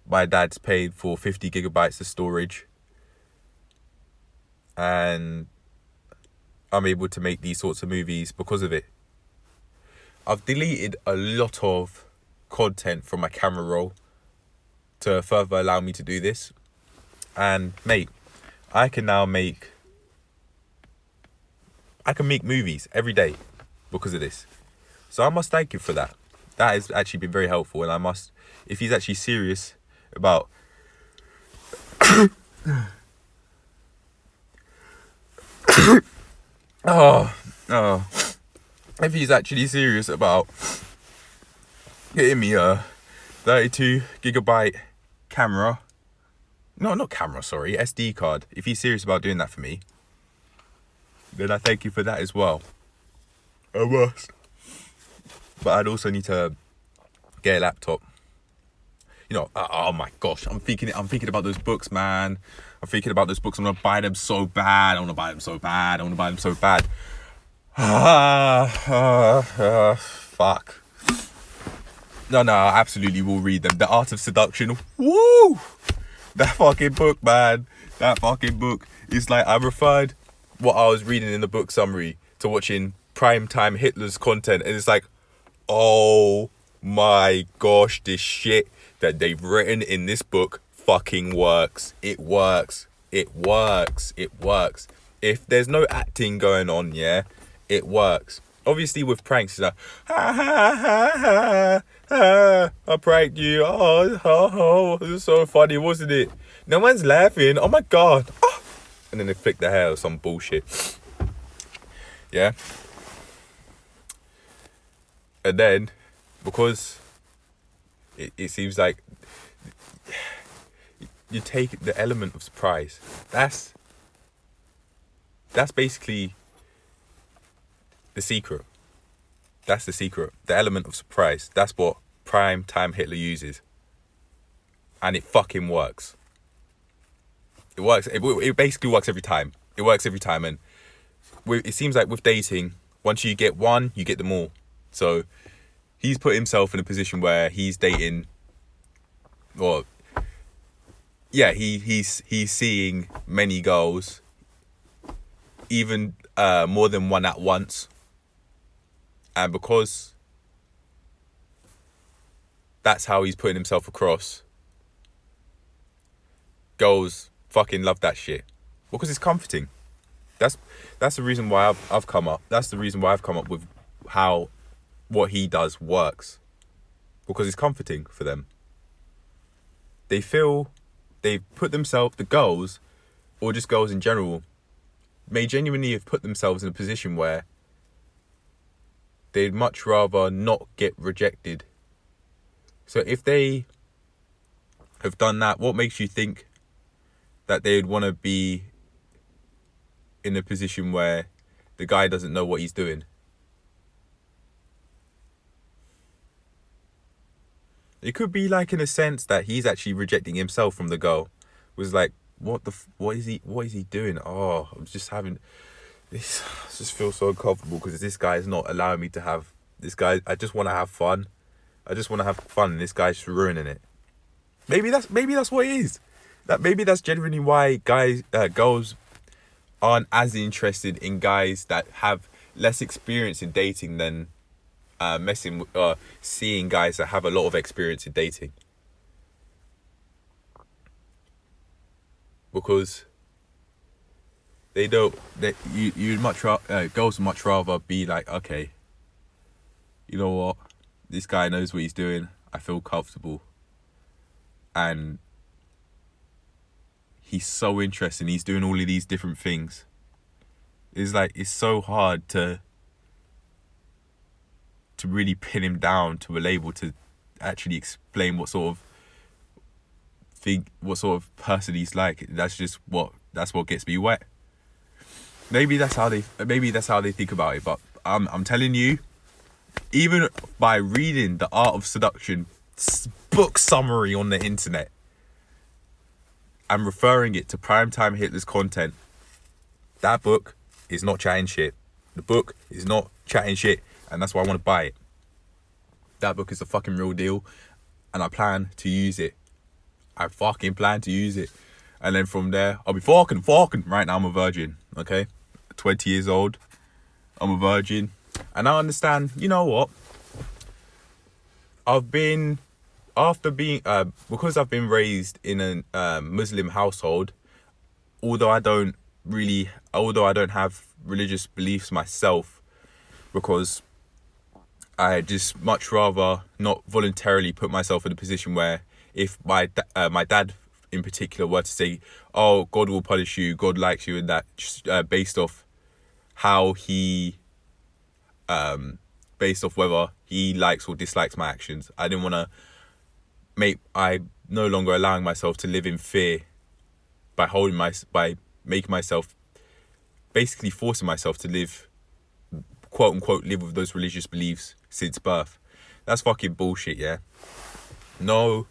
my dad's paid for 50 gigabytes of storage. And I'm able to make these sorts of movies because of it. I've deleted a lot of content from my camera roll to further allow me to do this. And mate, I can make movies every day because of this. So I must thank him for that. That has actually been very helpful. And if he's actually serious about if he's actually serious about getting me a 32 gigabyte camera, no, not camera, sorry, SD card. If he's serious about doing that for me, then I thank you for that as well. I must. But I'd also need to get a laptop. You know, oh my gosh, I'm thinking about those books, man. I'm thinking about those books. I'm gonna buy them so bad. I wanna buy them so bad. Fuck. No, I absolutely will read them. The Art of Seduction. Woo! That fucking book, man. That fucking book. It's like I referred what I was reading in the book summary to watching primetime Hitler's content, and it's like, oh my gosh, this shit that they've written in this book fucking works. It works. If there's no acting going on, yeah, it works. Obviously with pranks, it's like, ha ha ha ha ha, I pranked you. Oh, it was so funny, wasn't it? No one's laughing. Oh my god. Oh. And then they flick their hair or some bullshit. Yeah. And then, because it seems like you take the element of surprise. That's basically the secret. That's the secret. The element of surprise. That's what prime time Hitler uses. And it fucking works. It works. It basically works every time. It works every time. And it seems like with dating, once you get one, you get them all. So he's put himself in a position where he's dating, or yeah, he's seeing many girls, even more than one at once. And because that's how he's putting himself across, girls fucking love that shit because it's comforting. That's the reason why I've come up. That's the reason why I've come up with how what he does works, because it's comforting for them. They feel they've put themselves, the girls, or just girls in general, may genuinely have put themselves in a position where they'd much rather not get rejected. So if they have done that, what makes you think that they'd want to be in a position where the guy doesn't know what he's doing? It could be like in a sense that he's actually rejecting himself from the girl. It was like, what is he doing? Oh, I'm just having this. I just feel so uncomfortable because this guy is not allowing me to have this guy. I just want to have fun. And this guy's just ruining it. Maybe that's what it is. Maybe that's genuinely why girls aren't as interested in guys that have less experience in dating than seeing guys that have a lot of experience in dating. Because they don't. Girls would much rather be like, okay, you know what, this guy knows what he's doing. I feel comfortable, and he's so interesting. He's doing all of these different things. It's like, it's so hard to really pin him down to a label, to actually explain what sort of person he's like. That's what gets me wet. Maybe that's how they think about it. But I'm telling you, even by reading the Art of Seduction book summary on the internet and referring it to primetime Hitler's content, that book is not chatting shit. The book is not chatting shit, and that's why I want to buy it. That book is the fucking real deal, and I plan to use it. I fucking plan to use it. And then from there, I'll be fucking. Right now, I'm a virgin, okay? 20 years old. I'm a virgin. And I understand, you know what? Because I've been raised in a Muslim household, although I don't have religious beliefs myself, because I just much rather not voluntarily put myself in a position where if my dad in particular were to say, oh, God will punish you, God likes you, and that, based off how he based off whether he likes or dislikes my actions. I didn't want to I'm no longer allowing myself to live in fear by making myself, basically forcing myself to live, quote unquote, live with those religious beliefs since birth. That's fucking bullshit, yeah? No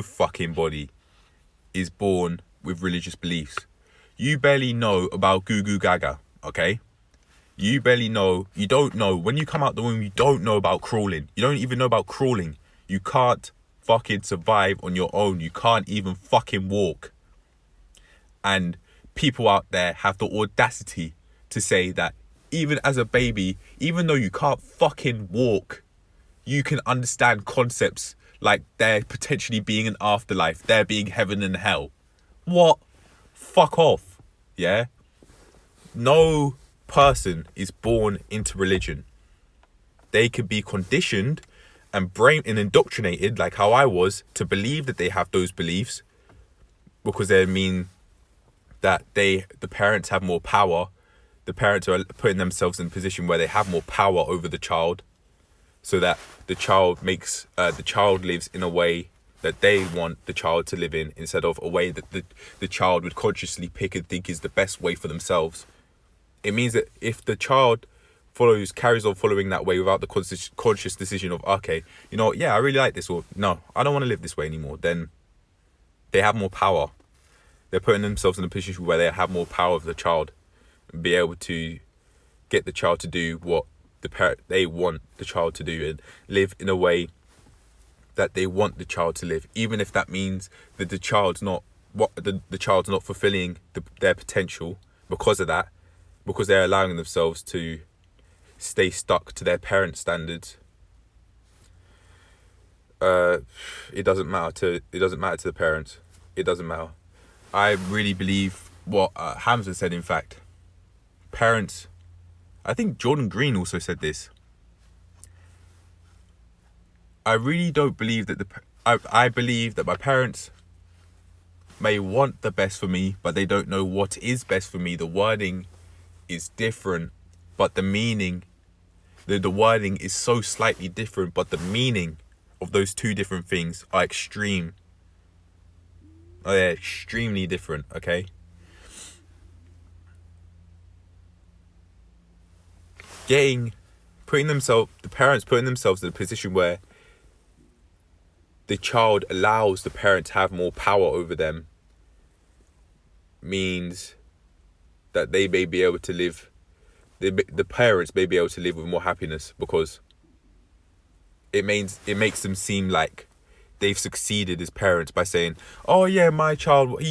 fucking body is born with religious beliefs. You barely know about goo goo gaga, okay? You don't know. When you come out the womb, you don't know about crawling. You don't even know about crawling. You can't fucking survive on your own. You can't even fucking walk. And people out there have the audacity to say that even as a baby, even though you can't fucking walk, you can understand concepts like there potentially being an afterlife, there being heaven and hell. What? Fuck off. Yeah? No person is born into religion. They could be conditioned and indoctrinated, like how I was, to believe that they have those beliefs, because they mean that the parents have more power. The parents are putting themselves in a position where they have more power over the child, so that the child lives in a way that they want the child to live in, instead of a way that the child would consciously pick and think is the best way for themselves. It means that if the child carries on following that way without the conscious decision of, okay, you know, yeah, I really like this, or no, I don't want to live this way anymore, then they have more power. They're putting themselves in a position where they have more power of the child and be able to get the child to do what they want the child to do and live in a way that they want the child to live, even if that means that the child's not fulfilling their potential because of that, because they're allowing themselves to stay stuck to their parents' standards. It doesn't matter to the parents. It doesn't matter. I really believe what Hamza said. In fact, parents, I think Jordan Green also said this. I really don't believe that I believe that my parents may want the best for me, but they don't know what is best for me. The wording is different, but the meaning, the wording is so slightly different, but the meaning of those two different things are extreme. Oh, they're extremely different, okay? The parents putting themselves in a position where the child allows the parent to have more power over them means that they may be able to live, the parents may be able to live with more happiness, because it makes them seem like they've succeeded as parents by saying, oh yeah, my child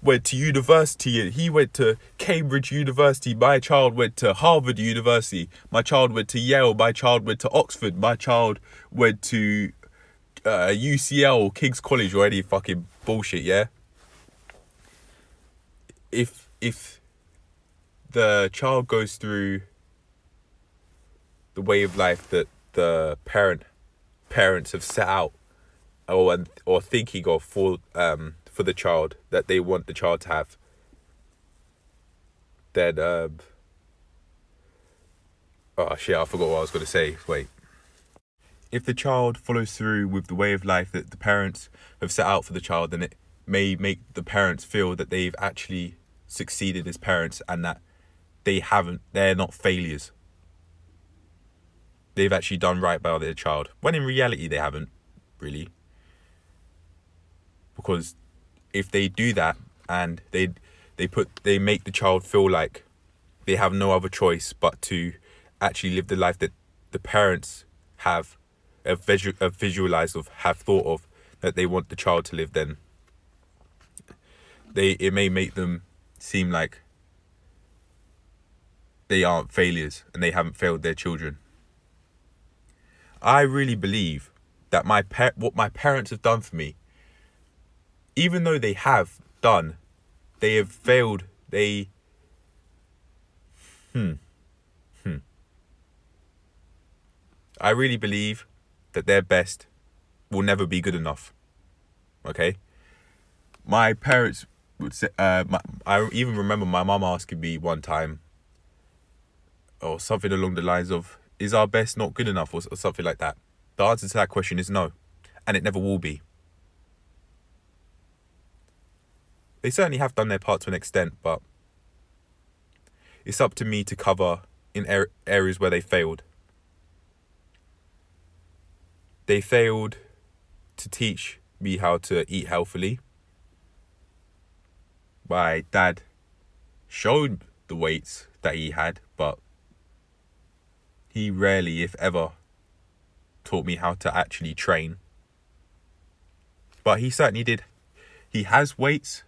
went to university, he went to Cambridge University, my child went to Harvard University, my child went to Yale, my child went to Oxford, my child went to UCL, King's College, or any fucking bullshit, yeah? If the child goes through the way of life that the parents have set out, or thinking of for the child, that they want the child to have, then oh shit, I forgot what I was going to say. Wait. If the child follows through with the way of life that the parents have set out for the child, then it may make the parents feel that they've actually succeeded as parents, and that they're not failures. They've actually done right by their child, when in reality they haven't really. Because if they do that, and they make the child feel like they have no other choice but to actually live the life that the parents have visualized of, have thought of, that they want the child to live, then it may make them seem like they aren't failures and they haven't failed their children. I really believe that what my parents have done for me, even though they have failed. I really believe that their best will never be good enough. Okay? My parents would say, I even remember my mum asking me one time, or something along the lines of, is our best not good enough, or something like that. The answer to that question is no, and it never will be. They certainly have done their part to an extent, but it's up to me to cover in areas where they failed. They failed to teach me how to eat healthily. My dad showed the weights that he had, but he rarely, if ever, taught me how to actually train. But he certainly did. He has weights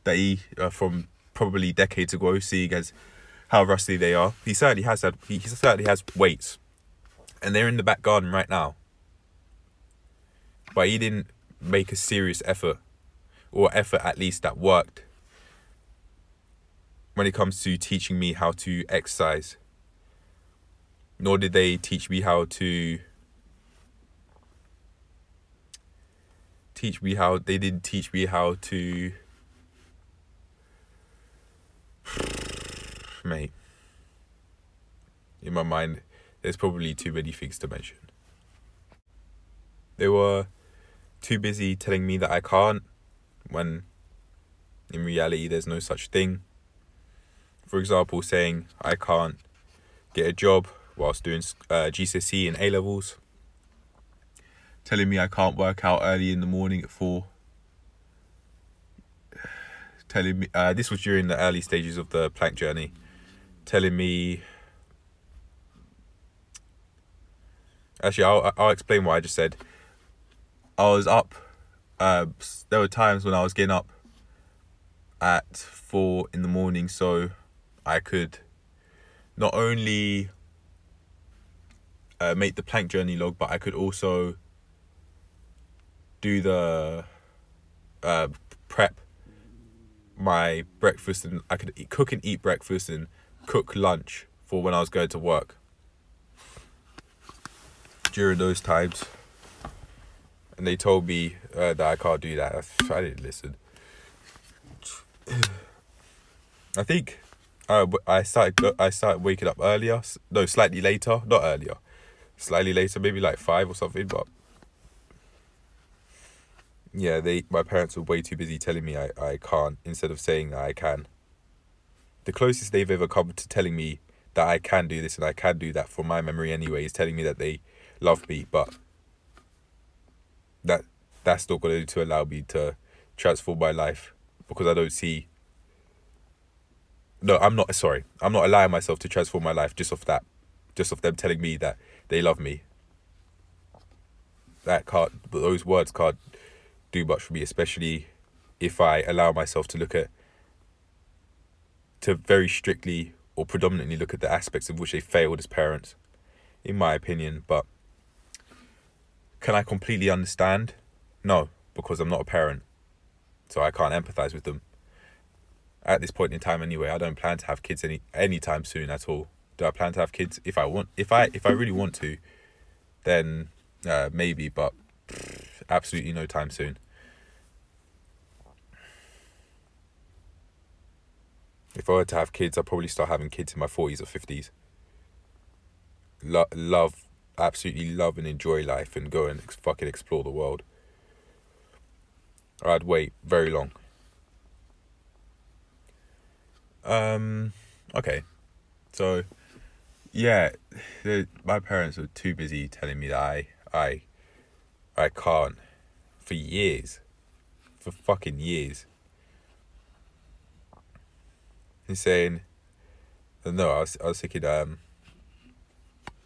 that he, from probably decades ago, seeing as how rusty they are. He certainly has that. He certainly has weights, and they're in the back garden right now. But he didn't make a serious effort, or effort at least that worked, when it comes to teaching me how to exercise. Nor did they teach me how to they didn't teach me how to mate, in my mind there's probably too many things to mention. They were too busy telling me that I can't, when in reality there's no such thing. For example, saying I can't get a job whilst doing GCSE and A-levels. Telling me I can't work out early in the morning at 4. Telling me, this was during the early stages of the plank journey. Telling me, actually I'll explain what I just said. I was up, there were times when I was getting up at 4 in the morning so I could not only make the plank journey log, but I could also do the prep my breakfast, and I could cook and eat breakfast and cook lunch for when I was going to work. During those times, and they told me that I can't do that. I didn't listen. I think I started waking up earlier. No, slightly later. Not earlier. Slightly later, maybe like 5 or something. But yeah, my parents were way too busy telling me I can't, instead of saying that I can. The closest they've ever come to telling me that I can do this and I can do that, from my memory anyway, is telling me that they love me, but that's not going to allow me to transform my life, because I don't see... No, I'm not allowing myself to transform my life just off them telling me that they love me. Those words can't do much for me, especially if I allow myself to very strictly or predominantly look at the aspects of which they failed as parents, in my opinion. But can I completely understand? No, because I'm not a parent, so I can't empathize with them. At this point in time anyway, I don't plan to have kids anytime soon at all. Do I plan to have kids? If I really want to, then maybe, but absolutely no time soon. If I were to have kids, I'd probably start having kids in my 40s or 50s. Absolutely love and enjoy life and go and fucking explore the world. I'd wait very long. Okay. So, yeah, my parents were too busy telling me that I can't, for years. For fucking years. And saying, no, I was thinking,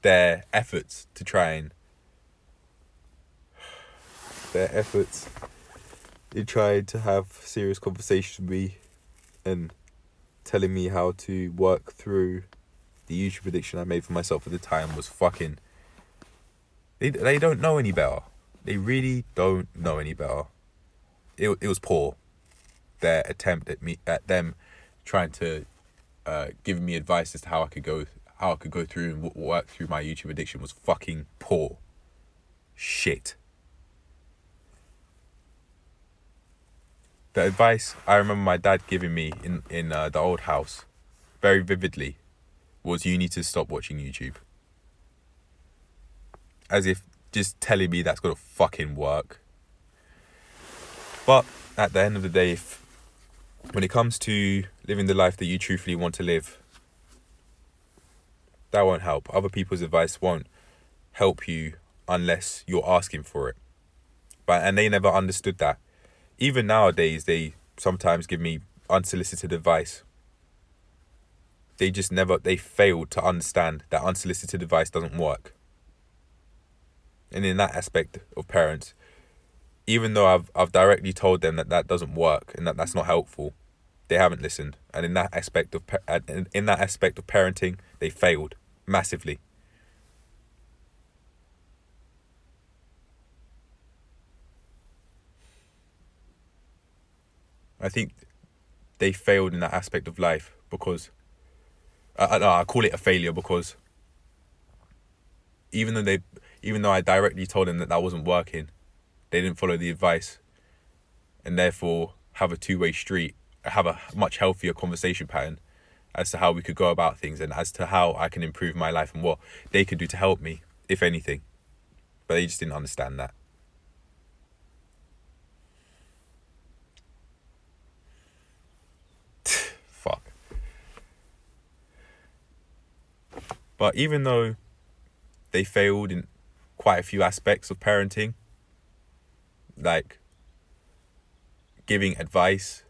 their efforts in trying to have serious conversations with me and telling me how to work through the YouTube addiction I made for myself at the time was fucking... They don't know any better. They really don't know any better. It was poor. Their attempt at them trying to give me advice as to how I could go through and work through my YouTube addiction was fucking poor. Shit. The advice I remember my dad giving me in the old house very vividly was you need to stop watching YouTube. As if just telling me that's gonna fucking work. But at the end of the day, when it comes to living the life that you truthfully want to live, that won't help. Other people's advice won't help you unless you're asking for it. And they never understood that. Even nowadays, they sometimes give me unsolicited advice. They failed to understand that unsolicited advice doesn't work. And in that aspect of parents, even though I've directly told them that doesn't work and that's not helpful, they haven't listened. And in that aspect of parenting, they failed massively. I think they failed in that aspect of life because I call it a failure because even though I directly told them that wasn't working, they didn't follow the advice, and therefore have a two-way street, have a much healthier conversation pattern as to how we could go about things and as to how I can improve my life and what they could do to help me, if anything. But they just didn't understand that. Fuck. But even though they failed in quite a few aspects of parenting, like giving advice,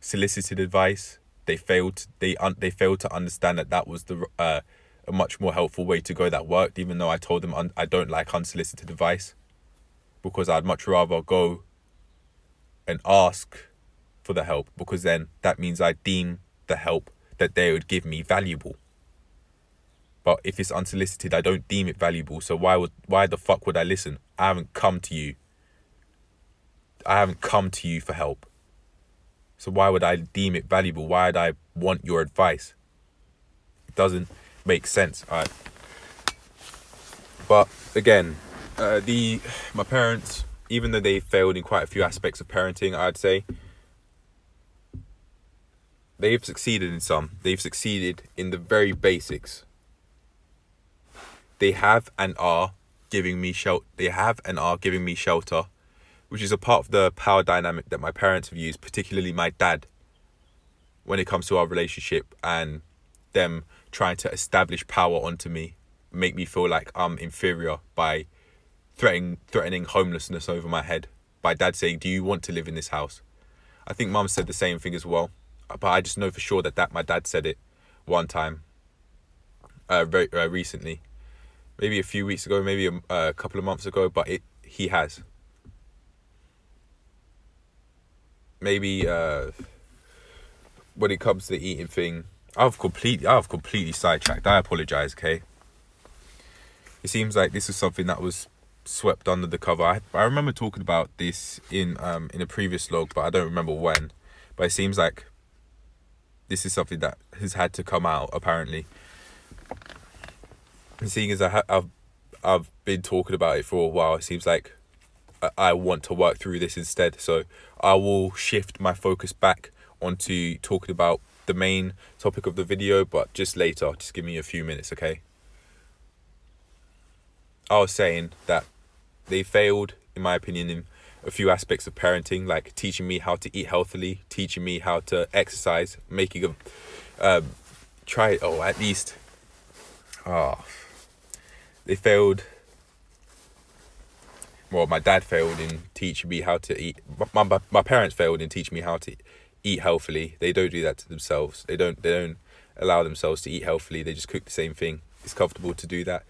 solicited advice, they failed to understand that was a much more helpful way to go that worked, even though I told them I don't like unsolicited advice, because I'd much rather go and ask for the help, because then that means I deem the help that they would give me valuable. But if it's unsolicited, I don't deem it valuable, so why the fuck would I listen? I haven't come to you for help. So why would I deem it valuable? Why would I want your advice? It doesn't make sense. All right. But again, my parents, even though they failed in quite a few aspects of parenting, I'd say they've succeeded in some. They've succeeded in the very basics. They have and are giving me shelter. Which is a part of the power dynamic that my parents have used, particularly my dad, when it comes to our relationship and them trying to establish power onto me, make me feel like I'm inferior by threatening homelessness over my head. By dad saying, do you want to live in this house? I think mum said the same thing as well, but I just know for sure that my dad said it one time, very recently, maybe a few weeks ago, maybe a couple of months ago, but he has. Maybe when it comes to the eating thing, I've completely sidetracked. I apologize, okay? It seems like this is something that was swept under the cover. I remember talking about this in a previous log, but I don't remember when. But it seems like this is something that has had to come out, apparently. And seeing as I've been talking about it for a while, it seems like I want to work through this instead. So I will shift my focus back onto talking about the main topic of the video, but just later. Just give me a few minutes, okay? I was saying that they failed, in my opinion, in a few aspects of parenting, like teaching me how to eat healthily, teaching me how to exercise, making they failed. Well, my dad failed in teaching me how to eat. My parents failed in teaching me how to eat healthily. They don't do that to themselves. They don't allow themselves to eat healthily. They just cook the same thing. It's comfortable to do that.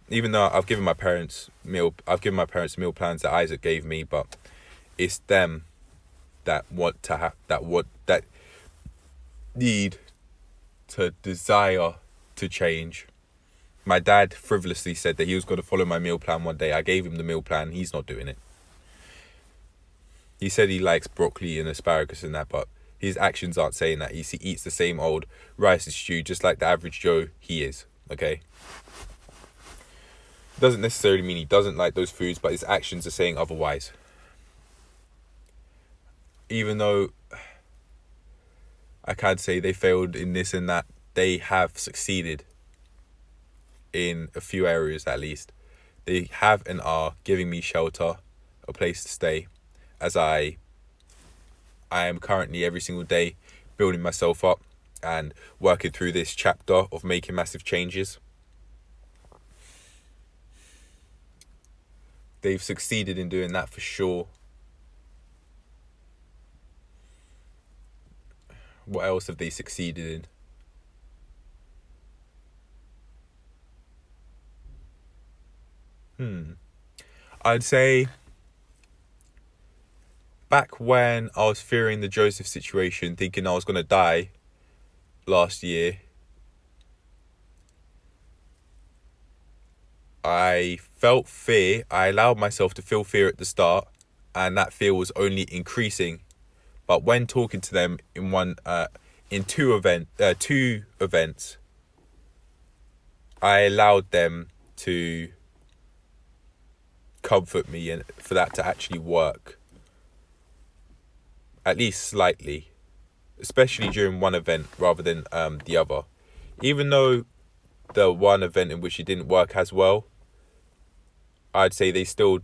Even though I've given my parents meal plans that Isaac gave me, but it's them that that need to desire to change. My dad frivolously said that he was going to follow my meal plan one day. I gave him the meal plan. He's not doing it. He said he likes broccoli and asparagus and that, but his actions aren't saying that. He eats the same old rice and stew just like the average Joe he is, okay? Doesn't necessarily mean he doesn't like those foods, but his actions are saying otherwise. Even though I can't say they failed in this and that, they have succeeded in a few areas at least. They have and are giving me shelter, a place to stay, as I am currently every single day building myself up and working through this chapter of making massive changes. They've succeeded in doing that for sure. What else have they succeeded in? I'd say back when I was fearing the Joseph situation, thinking I was going to die last year, I felt fear. I allowed myself to feel fear at the start, and that fear was only increasing. But when talking to them in two events, I allowed them to comfort me and for that to actually work, at least slightly, especially during one event rather than the other. Even though the one event in which it didn't work as well, I'd say they still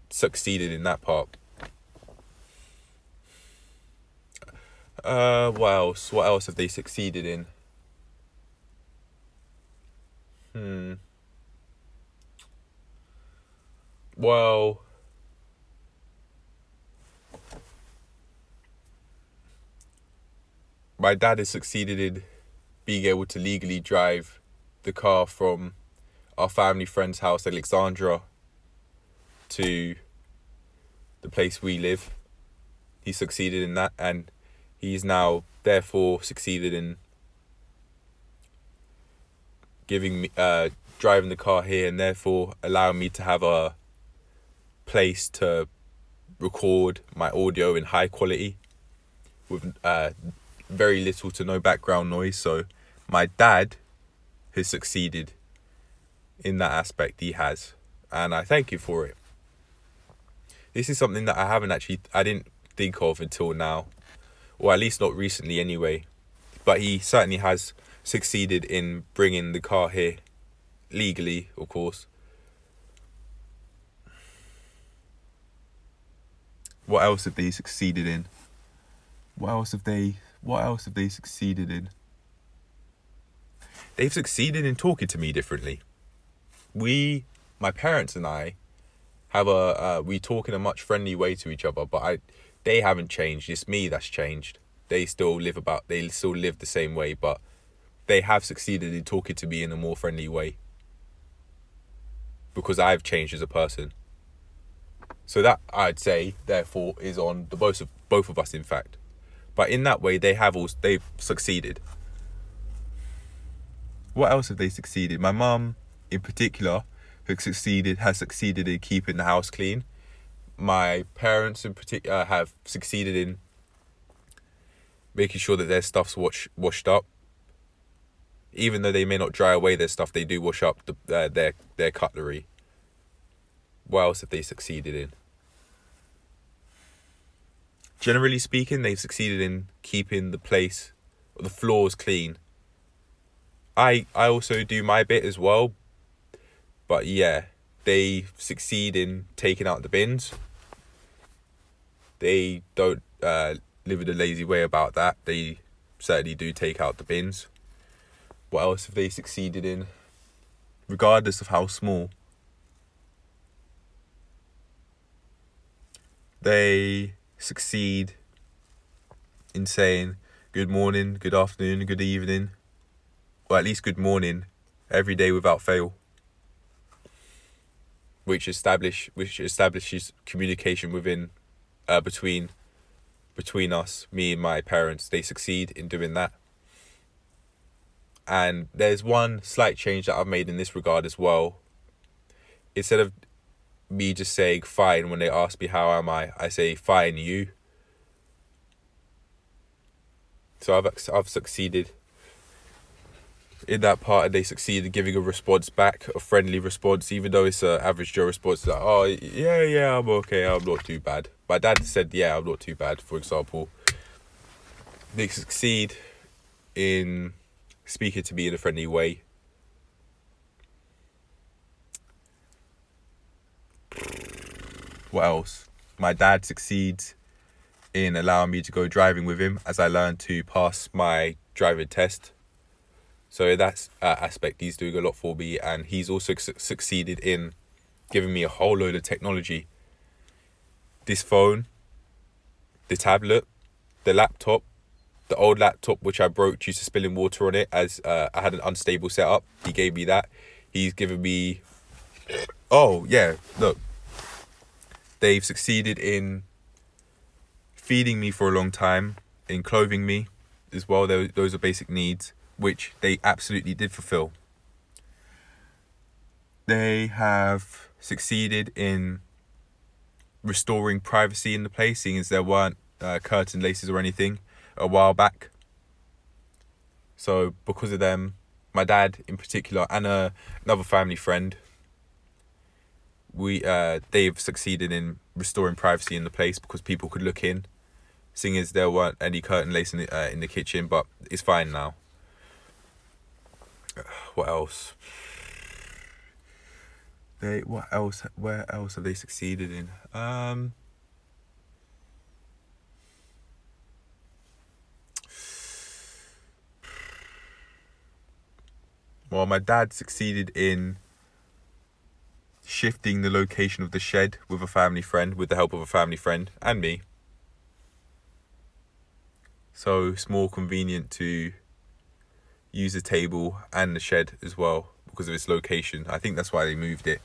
succeeded in that part. What else? What else have they succeeded in? Well, my dad has succeeded in being able to legally drive the car from our family friend's house, Alexandra, to the place we live. He succeeded in that, and he's now therefore succeeded in giving me driving the car here, and therefore allowing me to have a place to record my audio in high quality with very little to no background noise. So my dad has succeeded in that aspect. He has, and I thank you for it. This is something that I didn't think of until now, or at least not recently anyway. But he certainly has succeeded in bringing the car here, legally, of course. What else have they succeeded in? What else have they succeeded in? They've succeeded in talking to me differently. My parents and I, we talk in a much friendly way to each other, but they haven't changed. It's me that's changed. They still live the same way, but they have succeeded in talking to me in a more friendly way because I've changed as a person. So that, I'd say, therefore, is on the both of us, in fact. But in that way, they've succeeded. What else have they succeeded? My mum, in particular, has succeeded in keeping the house clean. My parents, in particular, have succeeded in making sure that their stuff's washed up. Even though they may not dry away their stuff, they do wash up their cutlery. What else have they succeeded in? Generally speaking, they've succeeded in keeping the place, or the floors, clean. I also do my bit as well. But yeah, they succeed in taking out the bins. They don't live in a lazy way about that. They certainly do take out the bins. What else have they succeeded in? Regardless of how small. They succeed in saying good morning, good afternoon, good evening, or at least good morning every day without fail, which establishes communication between us, me and my parents. They succeed in doing that. And there's one slight change that I've made in this regard as well. Instead of me just saying fine when they ask me how am I say fine, you. So I've succeeded in that part, and they succeeded giving a response back, a friendly response, even though it's an average Joe response, like, oh yeah, I'm okay, I'm not too bad. My dad said, yeah, I'm not too bad, for example. They succeed in speaking to me in a friendly way. What else? My dad succeeds in allowing me to go driving with him as I learn to pass my driving test. So that's aspect he's doing a lot for me, and he's also succeeded in giving me a whole load of technology. This phone, the tablet, the laptop, the old laptop which I broke due to spilling water on it as I had an unstable setup. He gave me that. He's given me... Oh, yeah, look. They've succeeded in feeding me for a long time, in clothing me as well. Those are basic needs, which they absolutely did fulfill. They have succeeded in restoring privacy in the place, seeing as there weren't curtain laces or anything a while back. So because of them, my dad in particular, and another family friend, they've succeeded in restoring privacy in the place because people could look in, seeing as there weren't any curtain lace in the kitchen, but it's fine now. What else? Where else have they succeeded in? Well, my dad succeeded in shifting the location of the shed with a family friend, with the help of a family friend and me. So it's more convenient to use the table and the shed as well because of its location. I think that's why they moved it.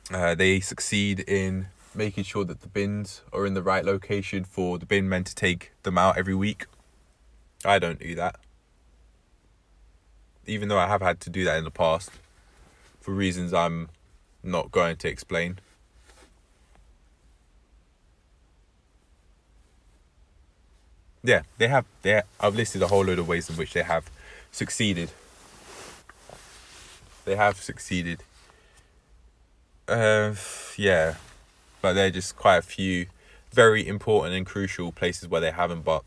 They succeed in making sure that the bins are in the right location for the bin men to take them out every week. I don't do that, even though I have had to do that in the past for reasons I'm not going to explain. Yeah, I've listed a whole load of ways in which they have succeeded. They have succeeded. Yeah, but they're just quite a few very important and crucial places where they haven't. But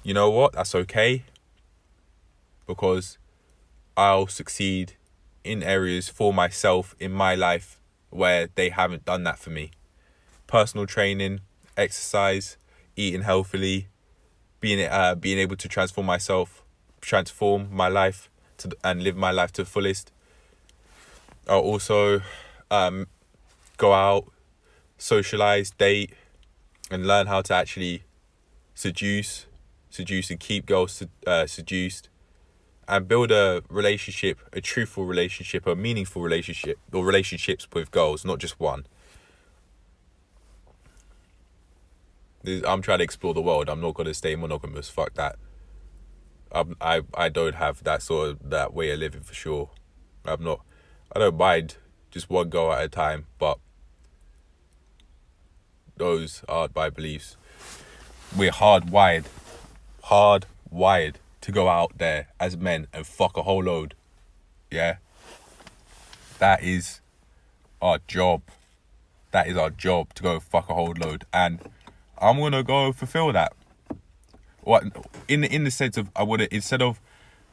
you know what? That's okay, because I'll succeed in areas for myself in my life where they haven't done that for me. Personal training, exercise, eating healthily, being able to transform my life and live my life to the fullest. I'll also go out, socialize, date, and learn how to actually seduce and keep girls seduced, and build a relationship, a truthful relationship, a meaningful relationship, or relationships with girls, not just one. I'm trying to explore the world. I'm not going to stay monogamous. Fuck that. I don't have that way of living for sure. I don't mind just one girl at a time, but those aren't my beliefs. We're hardwired to go out there as men and fuck a whole load. Yeah? That is our job. That is our job, to go fuck a whole load. And I'm gonna go fulfill that. What in the sense of, I wanna, instead of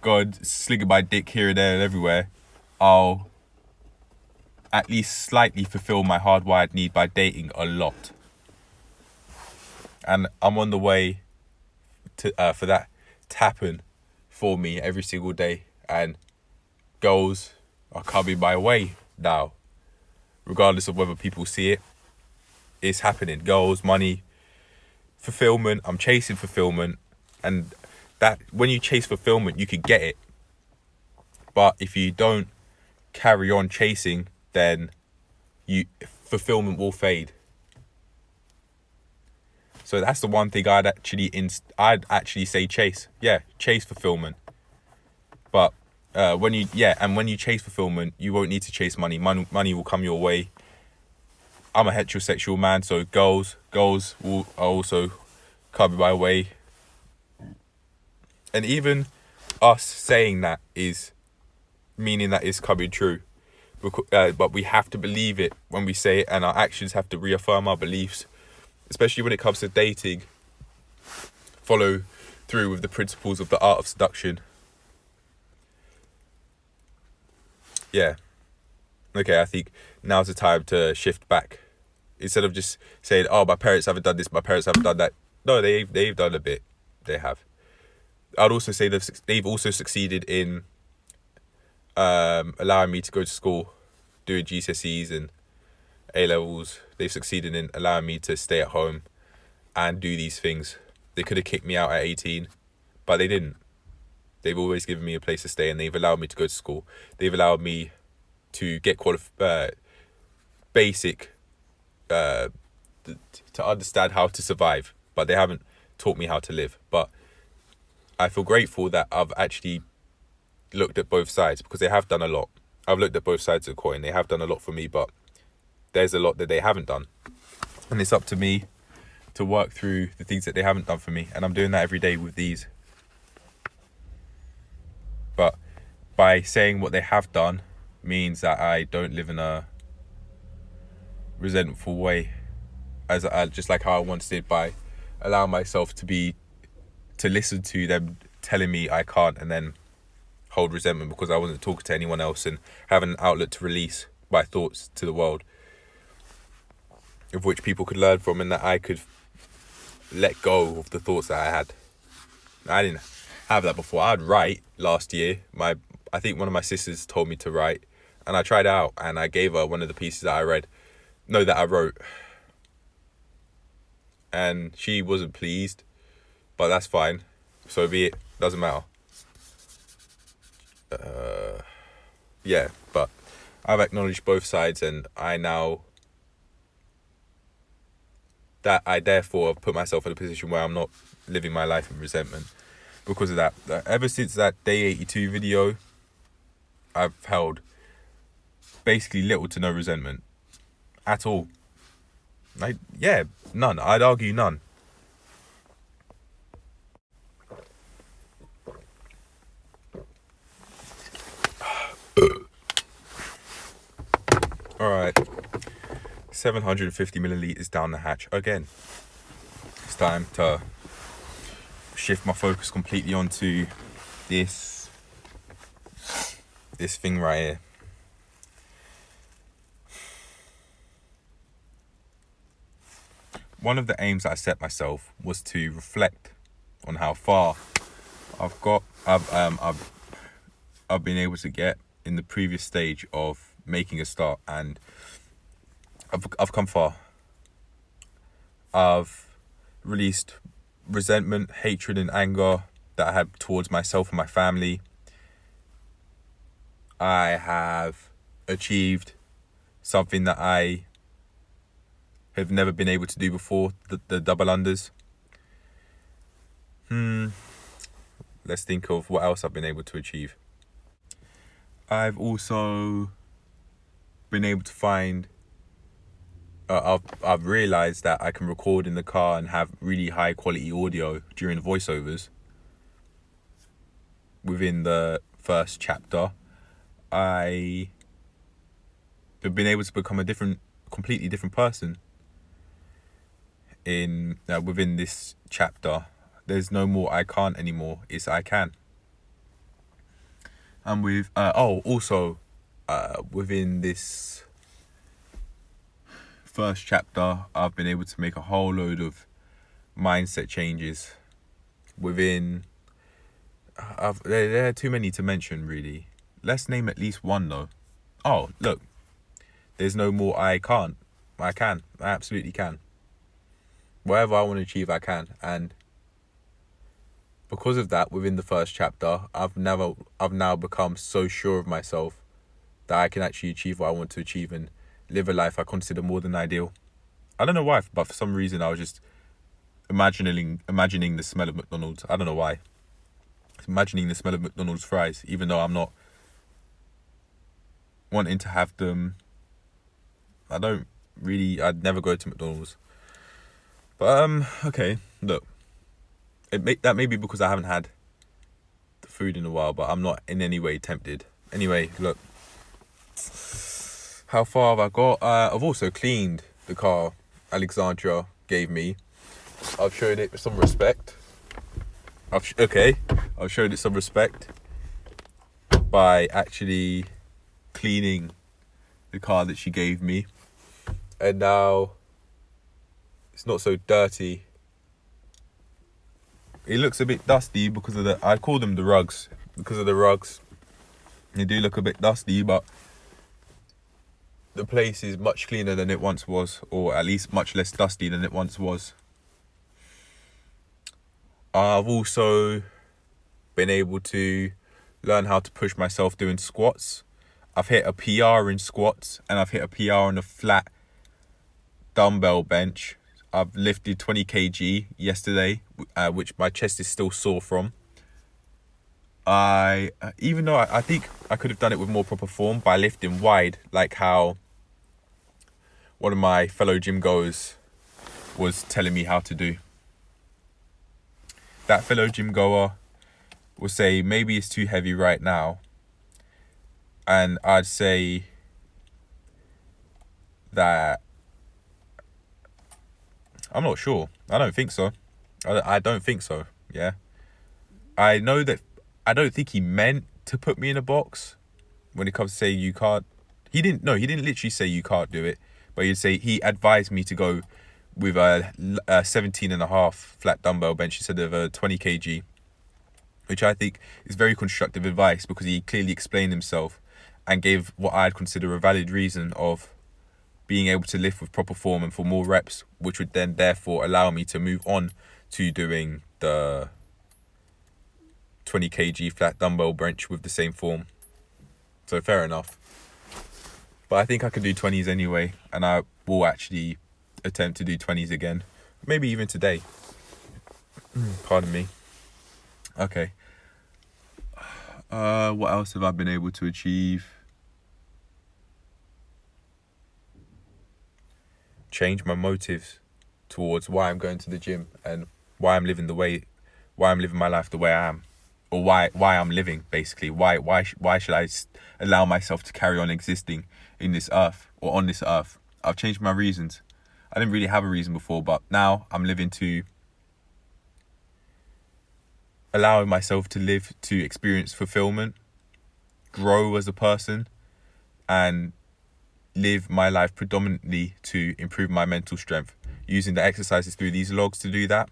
going slinging my dick here and there and everywhere, I'll at least slightly fulfill my hardwired need by dating a lot. And I'm on the way to for that to happen for me every single day. And goals are coming my way now, regardless of whether people see it. It's happening. Goals, money, fulfillment. I'm chasing fulfillment, and that when you chase fulfillment, you can get it. But if you don't carry on chasing, then fulfillment will fade. So that's the one thing I'd actually say chase. Yeah, chase fulfillment. But when you chase fulfillment, you won't need to chase money. Money will come your way. I'm a heterosexual man, so goals are also coming my way. And even us saying that is meaning that it's coming true. But we have to believe it when we say it, and our actions have to reaffirm our beliefs, especially when it comes to dating. Follow through with the principles of the art of seduction. Yeah. Okay, I think now's the time to shift back. Instead of just saying, oh, my parents haven't done this, my parents haven't done that. No, they've done a bit. They have. I'd also say they've also succeeded in allowing me to go to school, doing GCSEs and A-levels. They've succeeded in allowing me to stay at home and do these things. They could have kicked me out at 18, but they didn't. They've always given me a place to stay, and they've allowed me to go to school. They've allowed me to get basic to understand how to survive, but they haven't taught me how to live. But I feel grateful that I've actually looked at both sides, because they have done a lot. I've looked at both sides of the coin. They have done a lot for me, but there's a lot that they haven't done, and it's up to me to work through the things that they haven't done for me, and I'm doing that every day with these. But by saying what they have done means that I don't live in a resentful way, as I just like how I once did, by allowing myself to listen to them telling me I can't, and then hold resentment because I wasn't talking to anyone else and having an outlet to release my thoughts to the world, of which people could learn from, and that I could let go of the thoughts that I had. I didn't have that before. I'd write last year. I think one of my sisters told me to write, and I tried it out, and I gave her one of the pieces that I wrote. And she wasn't pleased, but that's fine. So be it. Doesn't matter. Yeah, but I've acknowledged both sides, and I therefore have put myself in a position where I'm not living my life in resentment because of that. Ever since that day 82 video, I've held basically little to no resentment at all. None. I'd argue none. All right, 750 milliliters down the hatch again. It's time to shift my focus completely onto this thing right here. One of the aims that I set myself was to reflect on how far I've been able to get in the previous stage of making a start, and I've come far. I've released resentment, hatred, and anger that I had towards myself and my family. I have achieved something that I have never been able to do before, the double unders. Let's think of what else I've been able to achieve. I've also been able to find, I've realised that I can record in the car and have really high quality audio during the voiceovers. Within the first chapter, I have been able to become a completely different person. Within this chapter, there's no more I can't anymore, it's I can. And within this first chapter, I've been able to make a whole load of mindset changes within. There are too many to mention, really. Let's name at least one, though. Oh, look. There's no more I can't. I can. I absolutely can. Whatever I want to achieve, I can. And because of that, within the first chapter, I've now become so sure of myself that I can actually achieve what I want to achieve and live a life I consider more than ideal. I don't know why, but for some reason I was just imagining the smell of McDonald's. I don't know why. Imagining the smell of McDonald's fries, even though I'm not wanting to have them. I'd never go to McDonald's. But okay, look. That may be because I haven't had the food in a while, but I'm not in any way tempted. Anyway, look. How far have I got? I've also cleaned the car Alexandra gave me. I've shown it some respect. I've showed it some respect by actually cleaning the car that she gave me, and now it's not so dirty. It looks a bit dusty because of I call them the rugs, because of the rugs. They do look a bit dusty, but the place is much cleaner than it once was, or at least much less dusty than it once was. I've also been able to learn how to push myself doing squats. I've hit a PR in squats, and I've hit a PR on a flat dumbbell bench. I've lifted 20 kg yesterday, which my chest is still sore from. Even though I think I could have done it with more proper form by lifting wide, like how one of my fellow gym goers was telling me how to do. That fellow gym goer will say maybe it's too heavy right now, and I'd say that I'm not sure. I don't think so. I don't think so. Yeah, I know that I don't think he meant to put me in a box when it comes to saying you can't. He didn't literally say you can't do it, but he advised me to go with a 17.5 flat dumbbell bench instead of a 20 kg, which I think is very constructive advice, because he clearly explained himself and gave what I'd consider a valid reason of being able to lift with proper form and for more reps, which would then therefore allow me to move on to doing the 20 kg flat dumbbell bench with the same form. So fair enough. But I think I can do 20s anyway, and I will actually attempt to do 20s again. Maybe even today. Pardon me. Okay. What else have I been able to achieve? Change my motives towards why I'm going to the gym and why I'm living my life the way I am, or why I'm living, basically. Why should I allow myself to carry on existing in this earth, or on this earth? I've changed my reasons. I didn't really have a reason before, but now I'm living to allowing myself to live to experience fulfillment, grow as a person, and live my life predominantly to improve my mental strength, using the exercises through these logs to do that,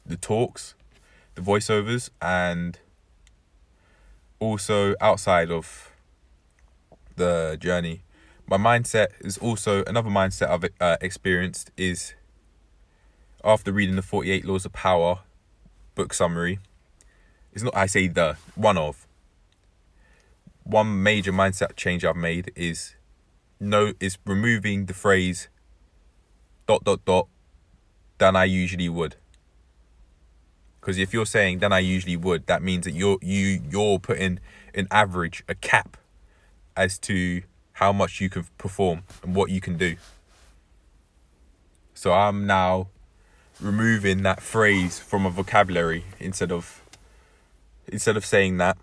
the talks, the voiceovers, and also outside of the journey. My mindset is also, another mindset I've experienced is after reading the 48 Laws of Power book summary. It's not, I say the, one major mindset change I've made is removing the phrase ... than I usually would. Because if you're saying than I usually would, that means that you're putting an average, a cap, as to how much you can perform and what you can do. So I'm now removing that phrase from a vocabulary. Instead of saying that,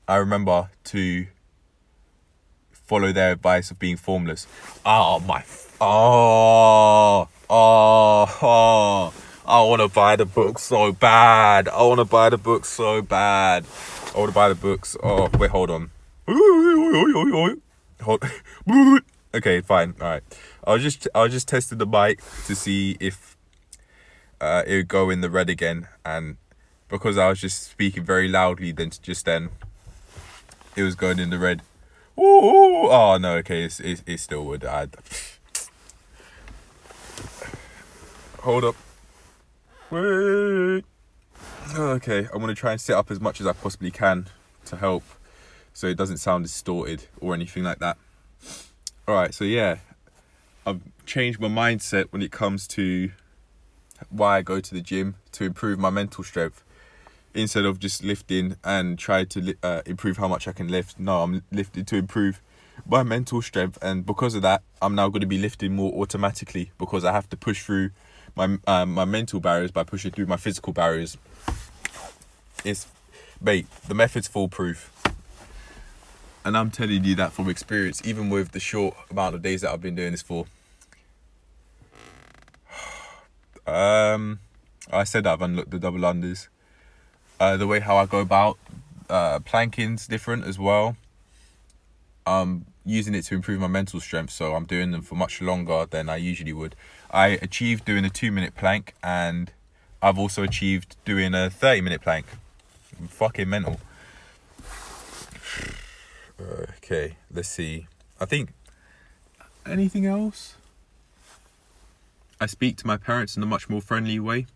I remember to follow their advice of being formless. I want to buy the book so bad. Oh, wait, hold on. Okay, fine. All right. I was just testing the mic to see if it would go in the red again, and because I was just speaking very loudly then it was going in the red. Ooh, oh no, okay, it still would. Hold up. Wait. Okay, I'm gonna try and set up as much as I possibly can to help, so it doesn't sound distorted or anything like that. Alright, so yeah, I've changed my mindset when it comes to why I go to the gym, to improve my mental strength. Instead of just lifting and try to improve how much I can lift, no, I'm lifting to improve my mental strength, and because of that, I'm now going to be lifting more automatically, because I have to push through my mental barriers by pushing through my physical barriers. The method's foolproof. And I'm telling you that from experience, even with the short amount of days that I've been doing this for. I said that I've unlocked the double unders. The way how I go about planking's different as well. I'm using it to improve my mental strength, so I'm doing them for much longer than I usually would. I achieved doing a 2-minute plank, and I've also achieved doing a 30-minute plank. I'm fucking mental. Okay, let's see. I think anything else? I speak to my parents in a much more friendly way.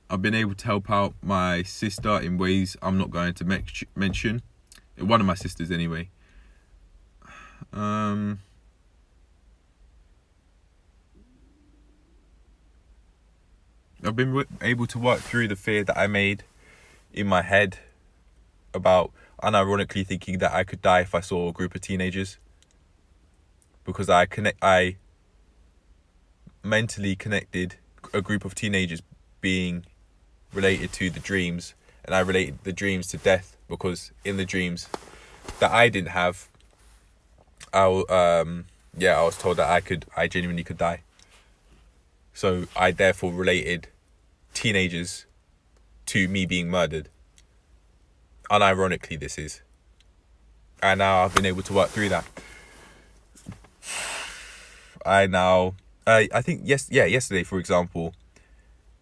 I've been able to help out my sister in ways I'm not going to mention. One of my sisters, anyway. I've been able to work through the fear that I made in my head about unironically thinking that I could die if I saw a group of teenagers, because I mentally connected a group of teenagers being related to the dreams, and I related the dreams to death, because in the dreams that I didn't have, I was told that I genuinely could die. So I therefore related teenagers to me being murdered. Unironically, this is. And now I've been able to work through that. I think yesterday, for example,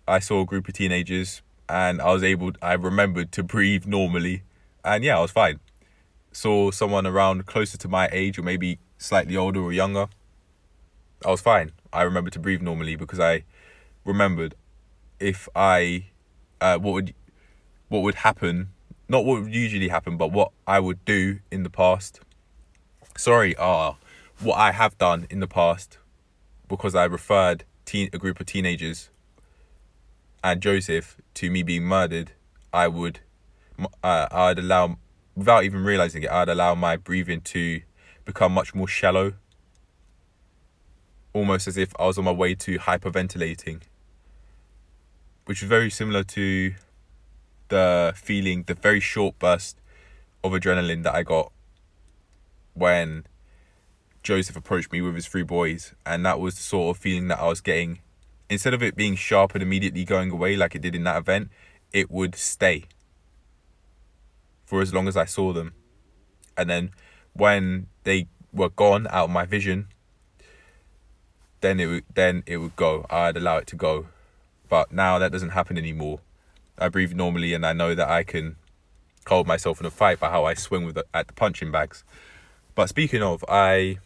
I saw a group of teenagers, and I remembered to breathe normally, and I was fine. Saw someone around closer to my age, or maybe slightly older or younger, I was fine. I remembered to breathe normally, because I remembered if what would happen, not what would usually happen, but what I would do in the past. What I have done in the past, because I referred a group of teenagers and Joseph to me being murdered. I'd allow, without even realizing it, I'd allow my breathing to become much more shallow, almost as if I was on my way to hyperventilating, which was very similar to the very short burst of adrenaline that I got when Joseph approached me with his 3 boys. And that was the sort of feeling that I was getting. Instead of it being sharp and immediately going away like it did in that event, it would stay for as long as I saw them. And then when they were gone out of my vision, then it would go. I'd allow it to go. But now that doesn't happen anymore. I breathe normally, and I know that I can hold myself in a fight by how I swing at the punching bags. But speaking of, I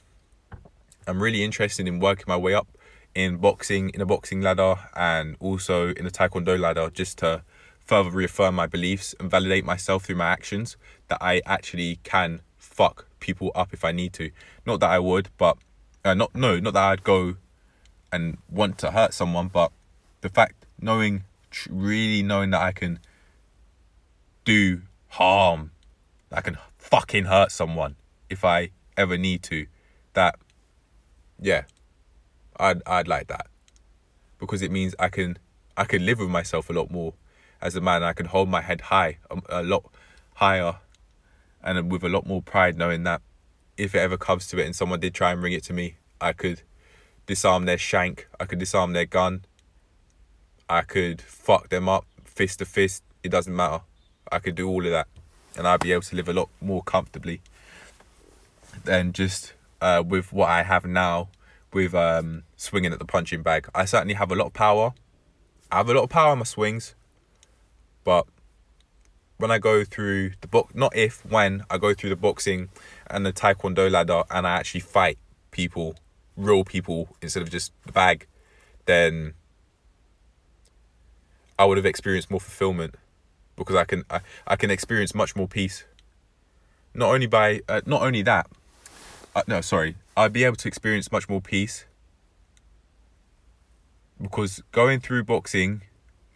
am really interested in working my way up in a boxing ladder, and also in a taekwondo ladder, just to further reaffirm my beliefs and validate myself through my actions, that I actually can fuck people up if I need to. Not that I would, but not that I'd go and want to hurt someone, but the fact really knowing that I can do harm, that I can fucking hurt someone if I ever need to, I'd like that, because it means I can live with myself a lot more as a man. I can hold my head high, a lot higher, and with a lot more pride, knowing that if it ever comes to it and someone did try and bring it to me, I could disarm their shank, I could disarm their gun, I could fuck them up fist to fist. It doesn't matter. I could do all of that, and I'd be able to live a lot more comfortably than just with what I have now, with swinging at the punching bag. I certainly have a lot of power. I have a lot of power in my swings, but when I go through when I go through the boxing and the taekwondo ladder, and I actually fight people, real people, instead of just the bag, then I would have experienced more fulfillment, because I can experience much more peace. I'd be able to experience much more peace, because going through boxing,